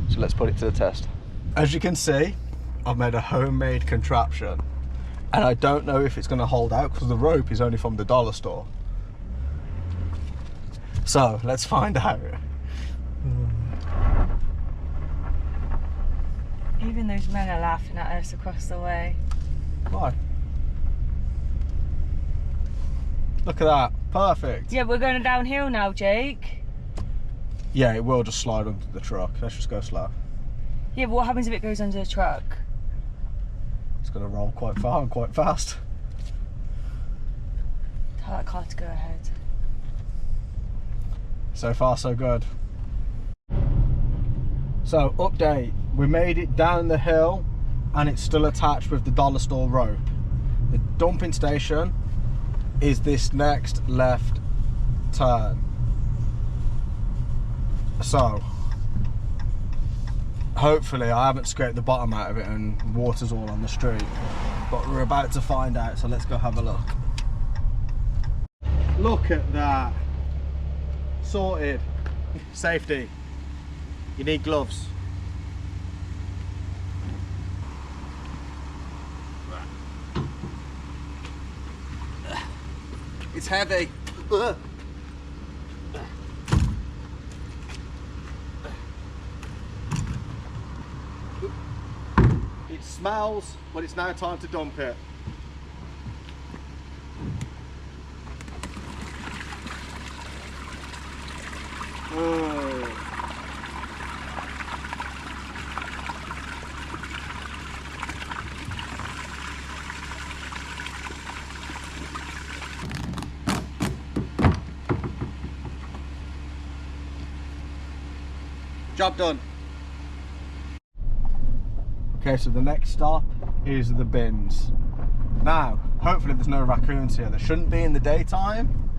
So let's put it to the test. As you can see, I've made a homemade contraption. And I don't know if it's going to hold out because the rope is only from the dollar store. So let's find out. Even those men are laughing at us across the way. Why? Look at that. Perfect. Yeah, we're going downhill now, Jake. Yeah, it will just slide under the truck. Let's just go slow. Yeah, but what happens if it goes under the truck? It's going to roll quite far and quite fast. Tell that car to go ahead. So far, so good. So, update. We made it down the hill and it's still attached with the dollar store rope. The dumping station is this next left turn. So, hopefully I haven't scraped the bottom out of it and water's all on the street. But we're about to find out, so let's go have a look. Look at that. Sorted. Safety. You need gloves. It's heavy. It smells, but it's now time to dump it. Job done. Okay, so the next stop is the bins. Now, hopefully there's no raccoons here. There shouldn't be in the daytime.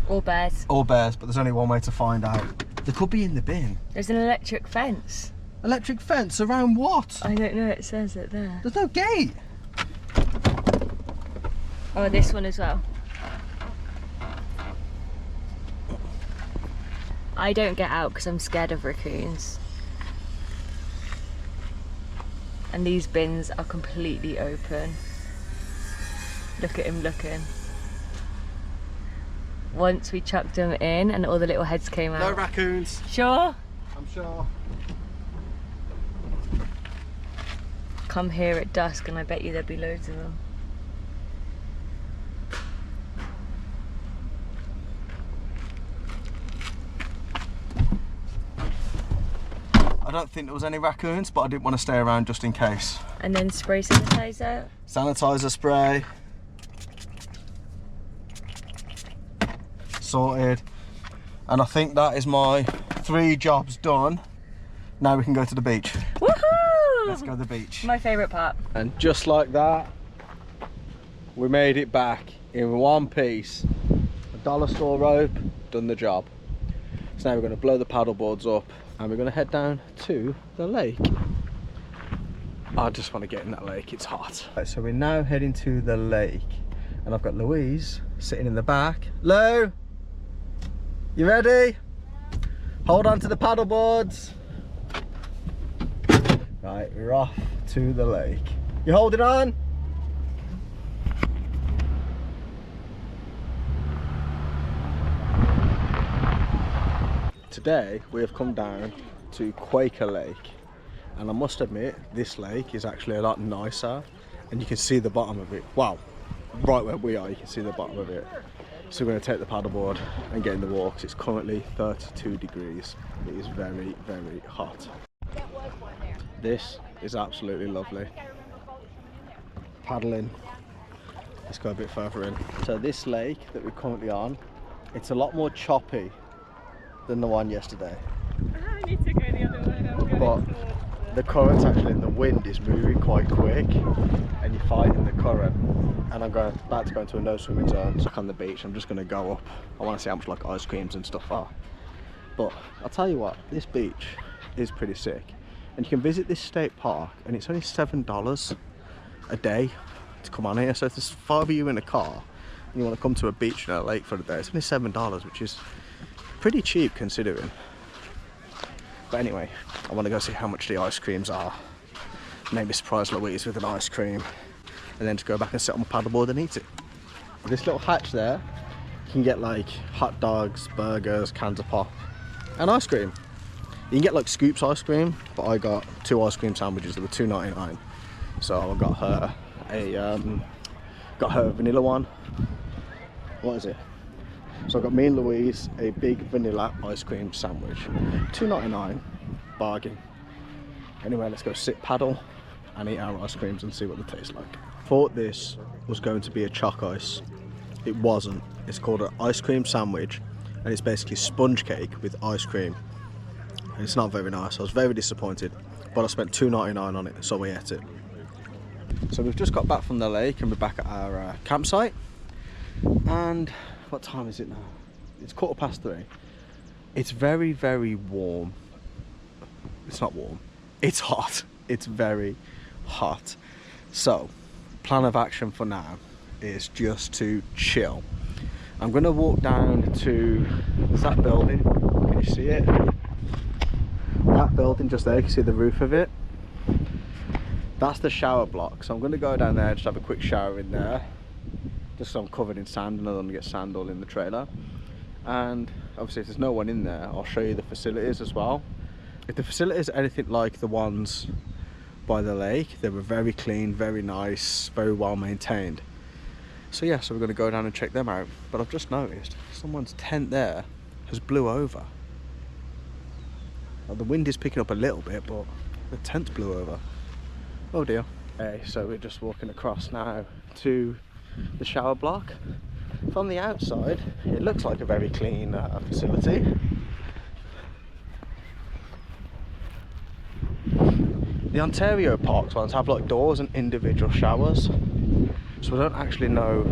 Or bears. Or bears, but there's only one way to find out. They could be in the bin. There's an electric fence. Electric fence around what? I don't know, it says it there. There's no gate. Oh, this one as well. I don't get out because I'm scared of raccoons. And these bins are completely open. Look at him looking. Once we chucked them in and all the little heads came out. No raccoons. Sure? I'm sure. Come here at dusk and I bet you there'll be loads of them. I don't think there was any raccoons, but I didn't want to stay around just in case. And then spray sanitizer. Sanitizer spray. Sorted. And I think that is my 3 jobs done. Now we can go to the beach. Woohoo! Let's go to the beach. My favourite part. And just like that, we made it back in one piece. A dollar store rope, done the job. So now we're going to blow the paddle boards up and we're going to head down to the lake. I just want to get in that lake, it's hot. Right, so we're now heading to the lake and I've got Louise sitting in the back. Lou, you ready? Hold on to the paddle boards. Right, we're off to the lake. You holding on? Today we have come down to Quaker Lake and I must admit this lake is actually a lot nicer and you can see the bottom of it. Wow, right where we are you can see the bottom of it. So we're going to take the paddleboard and get in the water because it's currently 32 degrees. It is very, very hot. This is absolutely lovely. Paddling. Let's go a bit further in. So this lake that we're currently on, it's a lot more choppy than the one yesterday. I need to go the other way. But the current's actually, the wind is moving quite quick and you're fighting the current. And I'm about to go into a no swimming zone. Stuck on the beach, I'm just going to go up. I want to see how much like ice creams and stuff are. But I'll tell you what, this beach is pretty sick. And you can visit this state park, and it's only $7 a day to come on here. So if there's 5 of you in a car and you want to come to a beach in a lake for the day, it's only $7, which is pretty cheap considering. But anyway, I want to go see how much the ice creams are. Maybe surprise Louise with an ice cream, and then just go back and sit on my paddleboard and eat it. This little hatch there, you can get like hot dogs, burgers, cans of pop, and ice cream. You can get like Scoops ice cream, but I got 2 ice cream sandwiches that were $2.99. So I got her a vanilla one. What is it? So I got me and Louise a big vanilla ice cream sandwich, $2.99, bargain. Anyway, let's go sit paddle and eat our ice creams and see what they taste like. Thought this was going to be a choc ice. It wasn't. It's called an ice cream sandwich, and it's basically sponge cake with ice cream. And it's not very nice. I was very disappointed, but I spent $2.99 on it, so we ate it. So we've just got back from the lake and we're back at our campsite. And what time is it now? It's 3:15. It's very, very warm. It's not warm. It's hot. It's very hot. So, plan of action for now is just to chill. I'm going to walk down to that building. Can you see it? That building just there, you can see the roof of it. That's the shower block. So I'm going to go down there, just have a quick shower in there. Just so I'm covered in sand and I don't get sand all in the trailer. And obviously if there's no one in there, I'll show you the facilities as well. If the facilities are anything like the ones by the lake, they were very clean, very nice, very well maintained. So yeah, so we're going to go down and check them out. But I've just noticed someone's tent there has blew over. Well, the wind is picking up a little bit, but the tent blew over. Oh dear. Okay, so we're just walking across now to the shower block. From the outside, it looks like a very clean facility. The Ontario Parks ones have like doors and individual showers, so I don't actually know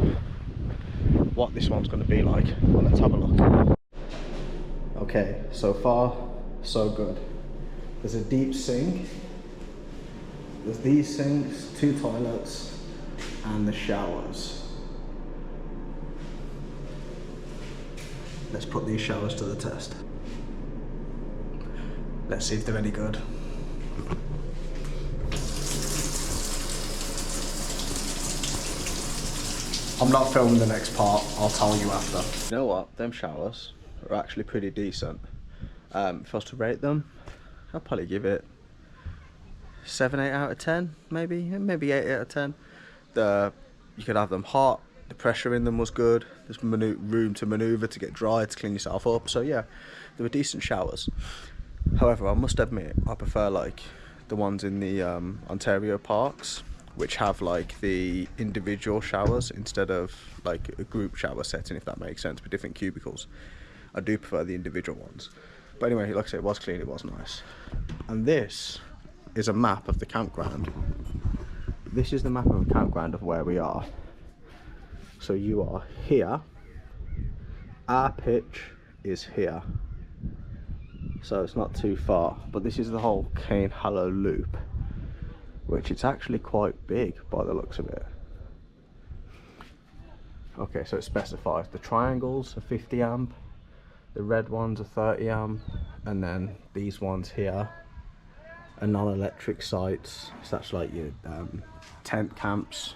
what this one's going to be like. Well, let's have a look. Okay, so far so good. There's a deep sink, there's these sinks, 2 toilets, and the showers. Let's put these showers to the test. Let's see if they're any good. I'm not filming the next part, I'll tell you after. You know what, them showers are actually pretty decent. If I was to rate them, I'll probably give it 7, 8 out of 10, maybe 8 out of 10. You could have them hot, the pressure in them was good, there's room to manoeuvre, to get dry, to clean yourself up, so yeah, they were decent showers. However, I must admit, I prefer like the ones in the Ontario parks, which have like the individual showers instead of like a group shower setting, if that makes sense, with different cubicles. I do prefer the individual ones. But anyway, like I said, it was clean, it was nice. And this is a map of the campground. This is the map of the campground of where we are. So you are here. Our pitch is here. So it's not too far. But this is the whole Cane Hollow loop, which it's actually quite big by the looks of it. Okay, so it specifies the triangles are 50 amp, the red ones are 30 amp, and then these ones here are non-electric sites. So that's like your tent camps,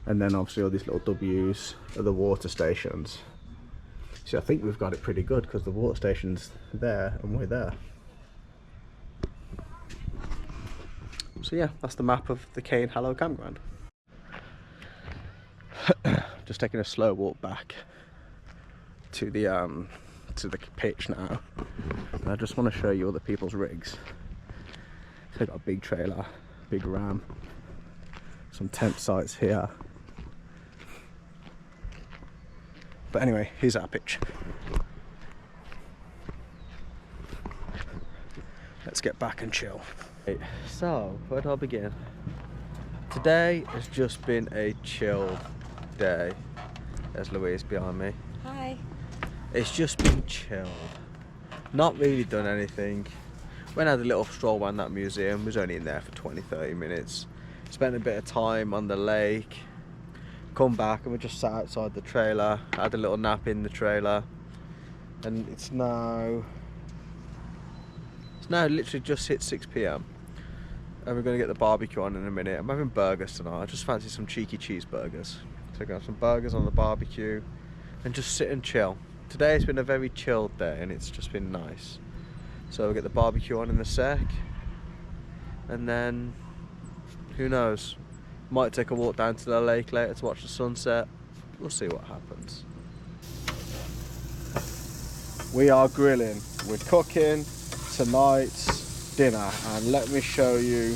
and then obviously all these little W's are the water stations. So I think we've got it pretty good because the water station's there and we're there. So yeah, that's the map of the Cane Hollow campground. Just taking a slow walk back to the pitch now. And I just want to show you other people's rigs. So they've got a big trailer, big ram, some tent sites here. But anyway, here's our pitch. Let's get back and chill. So, where do I begin? Today has just been a chill day. There's Louise behind me. Hi. It's just been chilled. not really done anything. Went and had a little stroll around that museum. Was only in there for 20-30 minutes. Spent a bit of time on the lake. Come back and we just sat outside the trailer. Had a little nap in the trailer. And it's now literally just hit 6 p.m. and we're going to get the barbecue on in a minute. I'm having burgers tonight. I just fancy some cheeky cheeseburgers. So I'm going to have some burgers on the barbecue and just sit and chill. Today's been a very chilled day and it's just been nice. So we'll get the barbecue on in a sec, and then who knows, might take a walk down to the lake later to watch the sunset. We'll see what happens. We are grilling. We're cooking tonight's dinner, and let me show you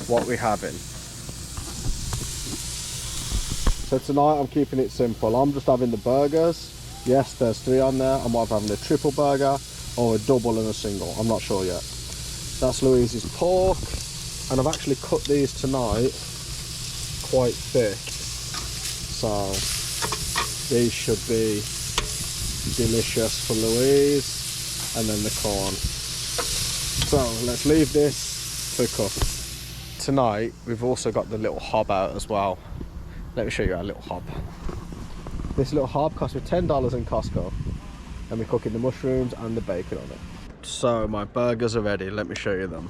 what we're having. So tonight I'm keeping it simple. I'm just having the burgers. Yes, there's 3 on there. I'm either having a triple burger or a double and a single. I'm not sure yet. That's Louise's pork, and I've actually cut these tonight quite thick. So these should be delicious for Louise, and then the corn. So let's leave this to cook. Tonight we've also got the little hob out as well. Let me show you our little hob. This little hob cost me $10 in Costco, and we're cooking the mushrooms and the bacon on it. So my burgers are ready. Let me show you them.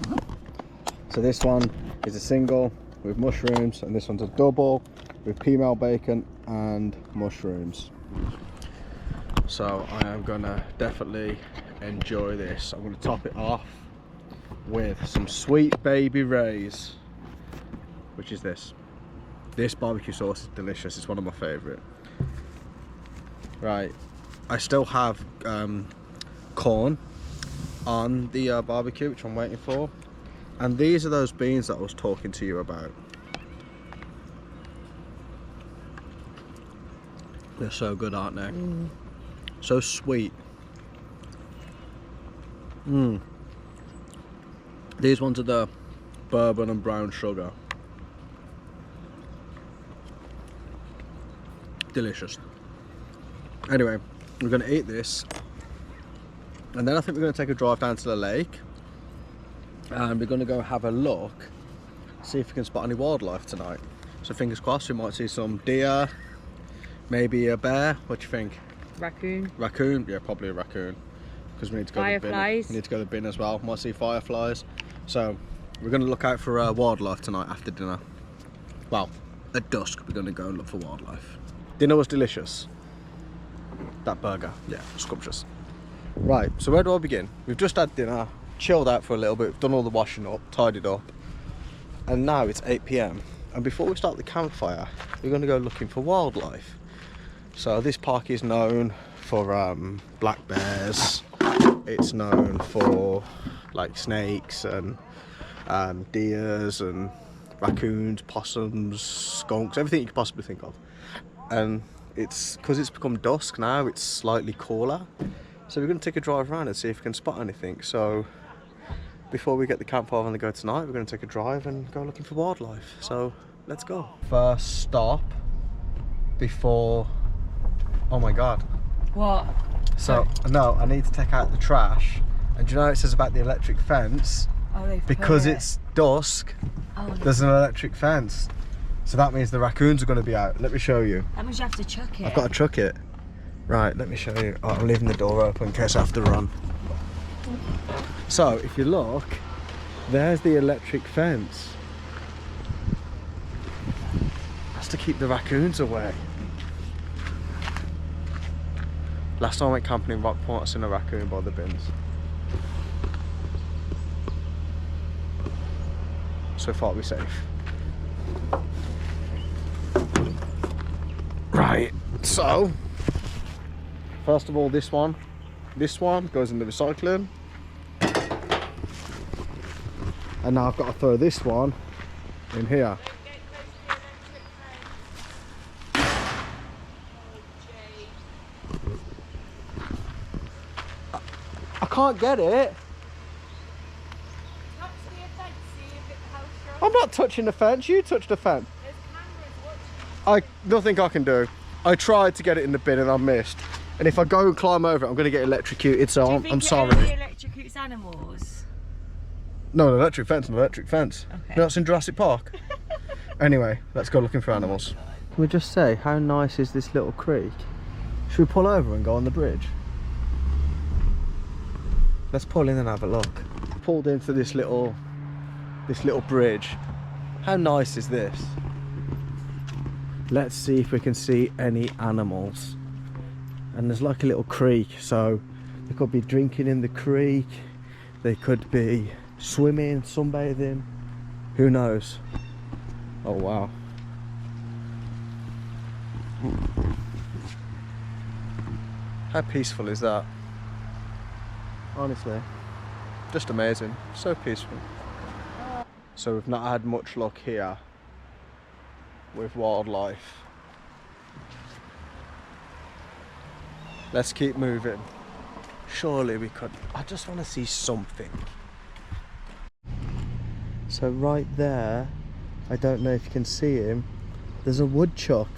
So this one is a single with mushrooms, and this one's a double with female bacon and mushrooms. So I am gonna definitely enjoy this. I'm gonna top it off with some Sweet Baby Ray's, which is this. This barbecue sauce is delicious. It's one of my favourite. Right, I still have corn on the barbecue, which I'm waiting for. And these are those beans that I was talking to you about. They're so good, aren't they? Mm. So sweet. Mm. These ones are the bourbon and brown sugar. Delicious. Anyway, we're going to eat this, and then I think we're going to take a drive down to the lake, and we're going to go have a look, see if we can spot any wildlife tonight. So fingers crossed, we might see some deer, maybe a bear. What do you think? Raccoon. Raccoon? Yeah, probably a raccoon, because we need to go fireflies. To the bin. We need to go to the bin as well. Might see fireflies. So we're going to look out for wildlife tonight after dinner. Well, at dusk we're going to go and look for wildlife. Dinner was delicious. That burger, yeah, scrumptious. Right, so where do I begin? We've just had dinner, chilled out for a little bit, we've done all the washing up, tidied up, and now it's 8 p.m. and before we start the campfire, we're going to go looking for wildlife. So this park is known for black bears. It's known for like snakes and deers and raccoons, possums, skunks, everything you could possibly think of. And it's because it's become dusk now, it's slightly cooler, so we're going to take a drive around and see if we can spot anything. So before we get the campfire on the go tonight, we're going to take a drive and go looking for wildlife. So let's go. First stop before, oh my god, what? So no, I need to take out the trash, and do you know what it says about the electric fence? Oh, because it's dusk, there's an electric fence. So that means the raccoons are going to be out. Let me show you. That means you have to chuck it. I've got to chuck it. Right, let me show you. Oh, I'm leaving the door open in case I have to run. So, if you look, there's the electric fence. That's to keep the raccoons away. Last time I went camping in Rockport, I seen a raccoon by the bins. So far we're safe. Right, so first of all, this one goes in the recycling, and now I've got to throw this one in here. I can't get it. I'm not touching the fence, you touched the fence. Nothing I can do. I tried to get it in the bin and I missed. And if I go and climb over it, I'm going to get electrocuted, so I'm sorry. Do you think it only electrocutes animals? No, an electric fence, an electric fence. Okay. You know, it's in Jurassic Park. Anyway, let's go looking for animals. Can we just say, how nice is this little creek? Should we pull over and go on the bridge? Let's pull in and have a look. Pulled into this little bridge. How nice is this? Let's see if we can see any animals. And there's like a little creek, so they could be drinking in the creek, they could be swimming, sunbathing, who knows. Oh wow. How peaceful is that? Honestly, just amazing, so peaceful. So we've not had much luck here with wildlife. Let's keep moving. Surely we could. I just want to see something. So right there, I don't know if you can see him, there's a woodchuck.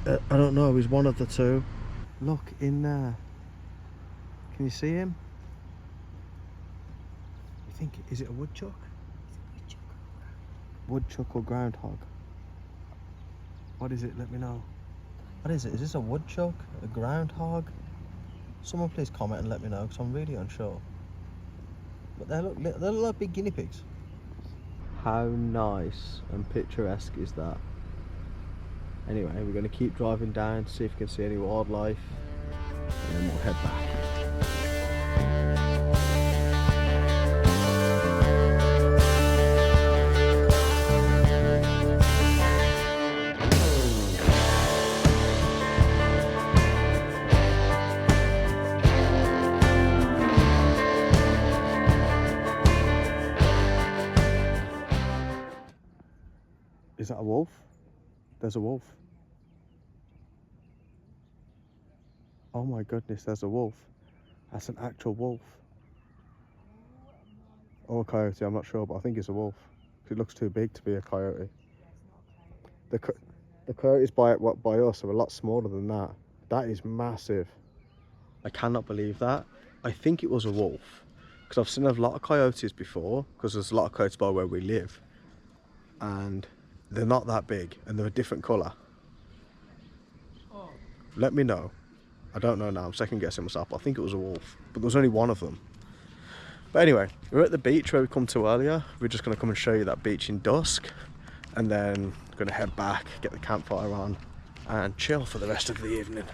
I don't know, he's one of the two. Look in there. Can you see him? You think, is it a woodchuck? Woodchuck or groundhog? What is it? Let me know. What is it? Is this a woodchuck? A groundhog? Someone please comment and let me know, because I'm really unsure. But they look like big guinea pigs. How nice and picturesque is that? Anyway, we're going to keep driving down to see if we can see any wildlife, and then we'll head back. Is that a wolf? There's a wolf. Oh my goodness, there's a wolf. That's an actual wolf. Or a coyote, I'm not sure, but I think it's a wolf. It looks too big to be a coyote. The coyotes by us are a lot smaller than that. That is massive. I cannot believe that. I think it was a wolf, because I've seen a lot of coyotes before, because there's a lot of coyotes by where we live. And they're not that big, and they're a different colour. Let me know. I don't know now, I'm second guessing myself. I think it was a wolf, but there was only one of them. But anyway, we're at the beach where we come to earlier. We're just going to come and show you that beach in dusk, and then going to head back, get the campfire on, and chill for the rest of the evening.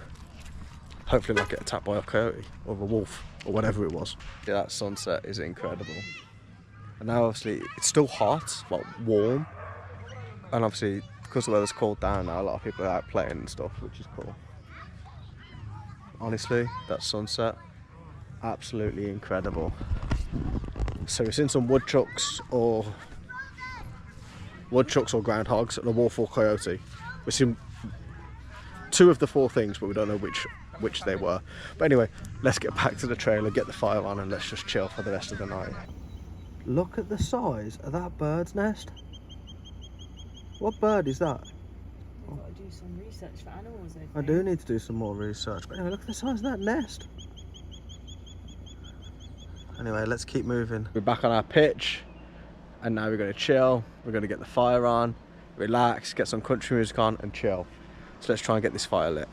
Hopefully not get attacked by a coyote or a wolf or whatever it was. Yeah, that sunset is incredible. And now obviously it's still hot, like warm. And obviously, because the weather's cooled down now, a lot of people are out playing and stuff, which is cool. Honestly, that sunset, absolutely incredible. So we've seen some woodchucks or groundhogs and a wolf or coyote. We've seen 2 of the 4 things, but we don't know which they were. But anyway, let's get back to the trailer, get the fire on, and let's just chill for the rest of the night. Look at the size of that bird's nest. What bird is that? We've got to do some research for animals, I think. I do need to do some more research, but anyway, look at the size of that nest. Anyway, let's keep moving. We're back on our pitch, and now we're going to chill. We're going to get the fire on, relax, get some country music on, and chill. So let's try and get this fire lit.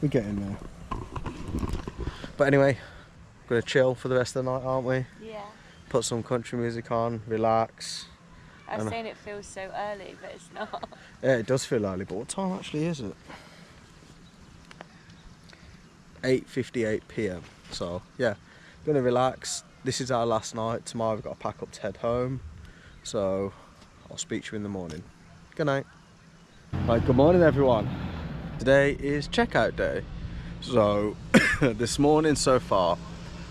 We're getting there. But anyway, we're gonna chill for the rest of the night, aren't we? Yeah. Put some country music on, relax. I was saying it feels so early, but it's not. Yeah, it does feel early, but what time actually is it? 8:58 PM. So yeah, gonna relax. This is our last night. Tomorrow we've got to pack up to head home. So I'll speak to you in the morning. Good night. Right, good morning everyone. Today is checkout day. So this morning so far,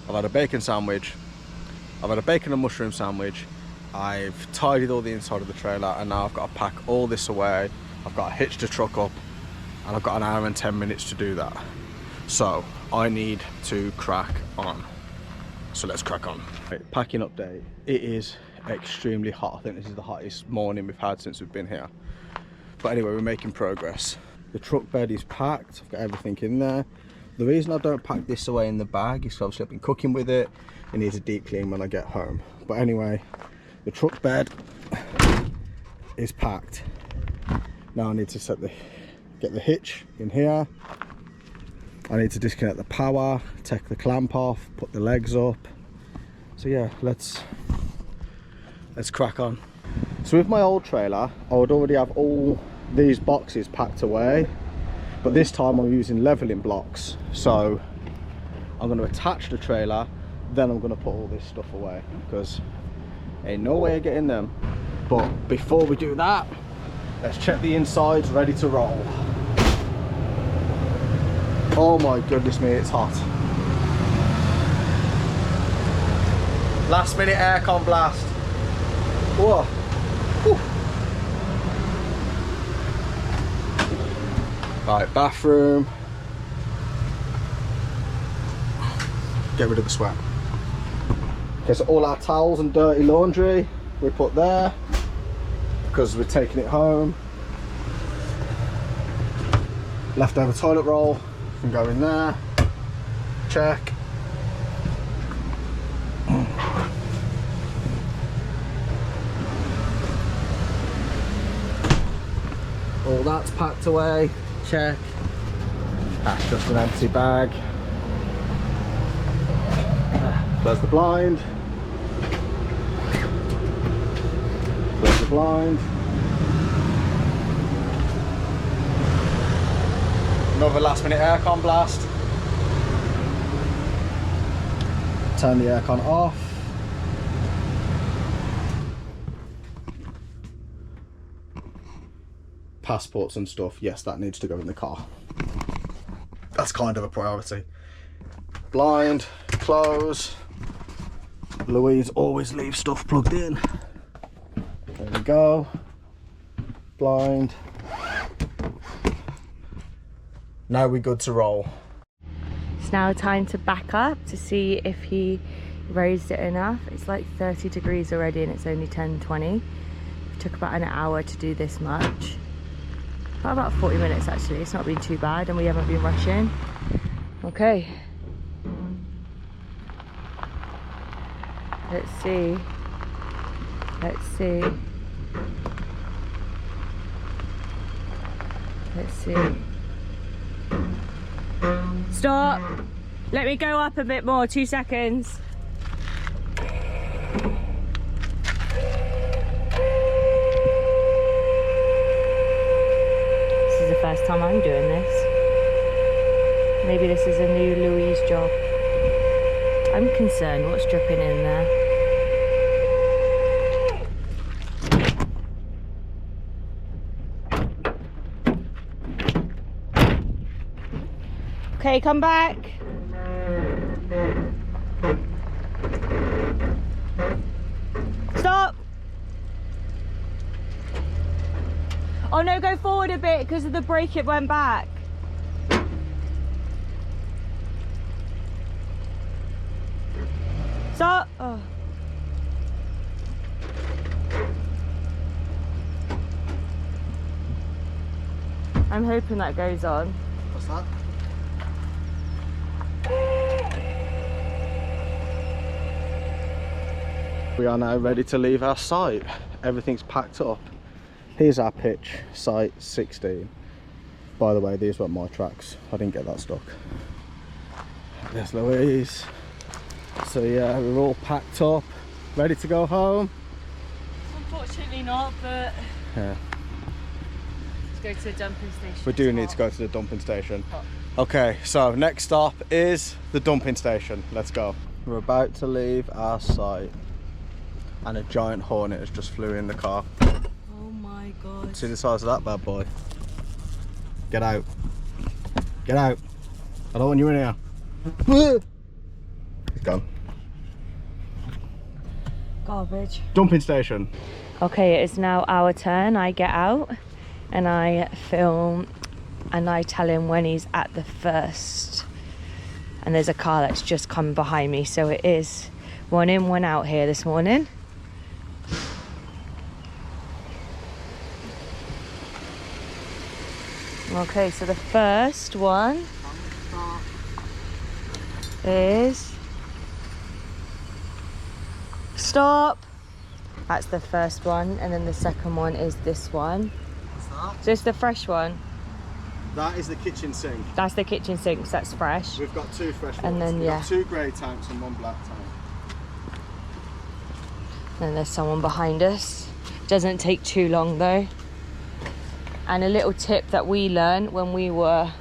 I've had a bacon sandwich, I've had a bacon and mushroom sandwich, I've tidied all the inside of the trailer, and now I've got to pack all this away. I've got to hitch the truck up, and I've got an hour and 10 minutes to do that. So I need to crack on. So let's crack on. Right, packing update. It is extremely hot. I think this is the hottest morning we've had since we've been here. But anyway, we're making progress. The truck bed is packed. I've got everything in there. The reason I don't pack this away in the bag is obviously I've been cooking with it. It needs a deep clean when I get home. But anyway, the truck bed is packed. Now I need to get the hitch in here. I need to disconnect the power, take the clamp off, put the legs up. So yeah, let's crack on. So with my old trailer, I would already have all these boxes packed away, but this time I'm using leveling blocks. So I'm going to attach the trailer, then I'm going to put all this stuff away, because ain't no way of getting them. But before we do that, let's check the insides ready to roll. Oh my goodness me, it's hot. Last minute aircon blast. Whoa. Whew. Right, bathroom. Get rid of the sweat. Okay, so all our towels and dirty laundry we put there because we're taking it home. Leftover toilet roll can go in there. Check. All that's packed away. Check. That's just an empty bag. Close the blind. Close the blind. Another last minute aircon blast. Turn the aircon off. Passports and stuff, yes, that needs to go in the car. That's kind of a priority. Blind, close. Louise always leaves stuff plugged in. There we go. Blind. Now we're good to roll. It's now time to back up to see if he raised it enough. It's like 30 degrees already and it's only 10:20. It took about an hour to do this much. About 40 minutes actually. It's not been too bad and we haven't been rushing. Okay. Let's see. Let's see. Let's see. Stop! Let me go up a bit more, 2 seconds. This is the first time I'm doing this. Maybe this is a new Louise job. I'm concerned what's dripping in there. Okay, come back. Stop. Oh no, go forward a bit because of the brake, it went back. Stop. Oh. I'm hoping that goes on. What's that? We are now ready to leave our site. Everything's packed up. Here's our pitch, site 16. By the way, these weren't my tracks. I didn't get that stuck. There's Louise. So yeah, we're all packed up, ready to go home. Unfortunately not, but yeah. Let's go to the dumping station. We do need to go to the dumping station. Okay, so next stop is the dumping station. Let's go. We're about to leave our site and a giant hornet has just flew in the car. Oh my god. See the size of that bad boy. Get out. Get out. I don't want you in here. He's gone. Garbage. Dumping station. Okay, it is now our turn. I get out and I film and I tell him when he's at the first and there's a car that's just come behind me, so it is one in, one out here this morning. Okay, so the first one is stop. That's the first one, and then the second one is this one. What's that? So it's the fresh one. That is the kitchen sink. That's the kitchen sink, so that's fresh. We've got 2 fresh ones. And then, We've yeah. got 2 grey tanks and 1 black tank. And there's someone behind us. Doesn't take too long though. And a little tip that we learned when we were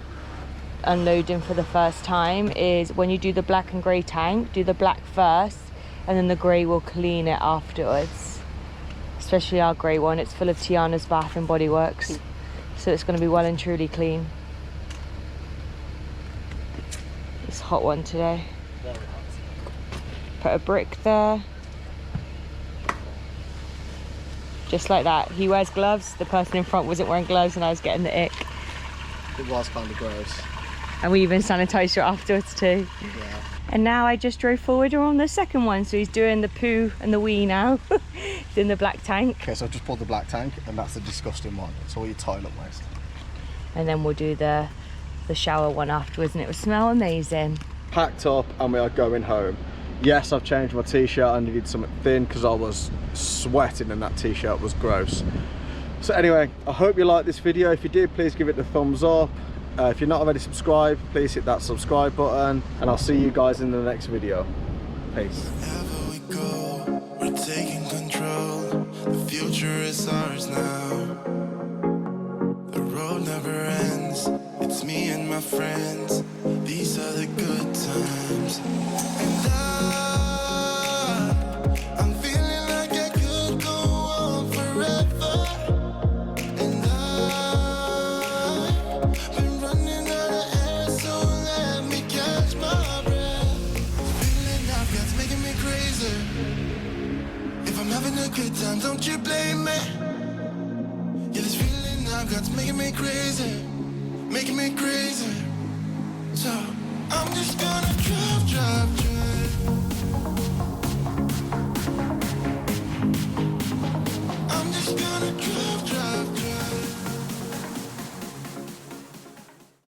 unloading for the first time is when you do the black and grey tank, do the black first, and then the grey will clean it afterwards. Especially our grey one, it's full of Tiana's Bath and Body Works, so it's going to be well and truly clean. It's a hot one today. Very hot. Put a brick there. Just like that. He wears gloves, the person in front wasn't wearing gloves, and I was getting the ick. It was kind of gross. And we even sanitised it afterwards too. Yeah. And now I just drove forward on the second one, so he's doing the poo and the wee now. He's in the black tank. Okay, so I've just pulled the black tank, and that's the disgusting one. It's all your toilet waste. And then we'll do the shower one afterwards, and it will smell amazing. Packed up, and we are going home. Yes, I've changed my t-shirt. I needed something thin because I was sweating and that t-shirt was gross. So anyway, I hope you liked this video. If you did, please give it the thumbs up. If you're not already subscribed, please hit that subscribe button, and I'll see you guys in the next video. Peace. Wherever we go, we're taking control. The future is ours now. The road never ends. It's me and my friends. These are the good times. And I'm feeling like I could go on forever. And I've been running out of air, so let me catch my breath. Feeling I've got's making me crazy. If I'm having a good time, don't you blame me. Yeah, this feeling I've got's making me crazy. Making me crazy. So I'm just gonna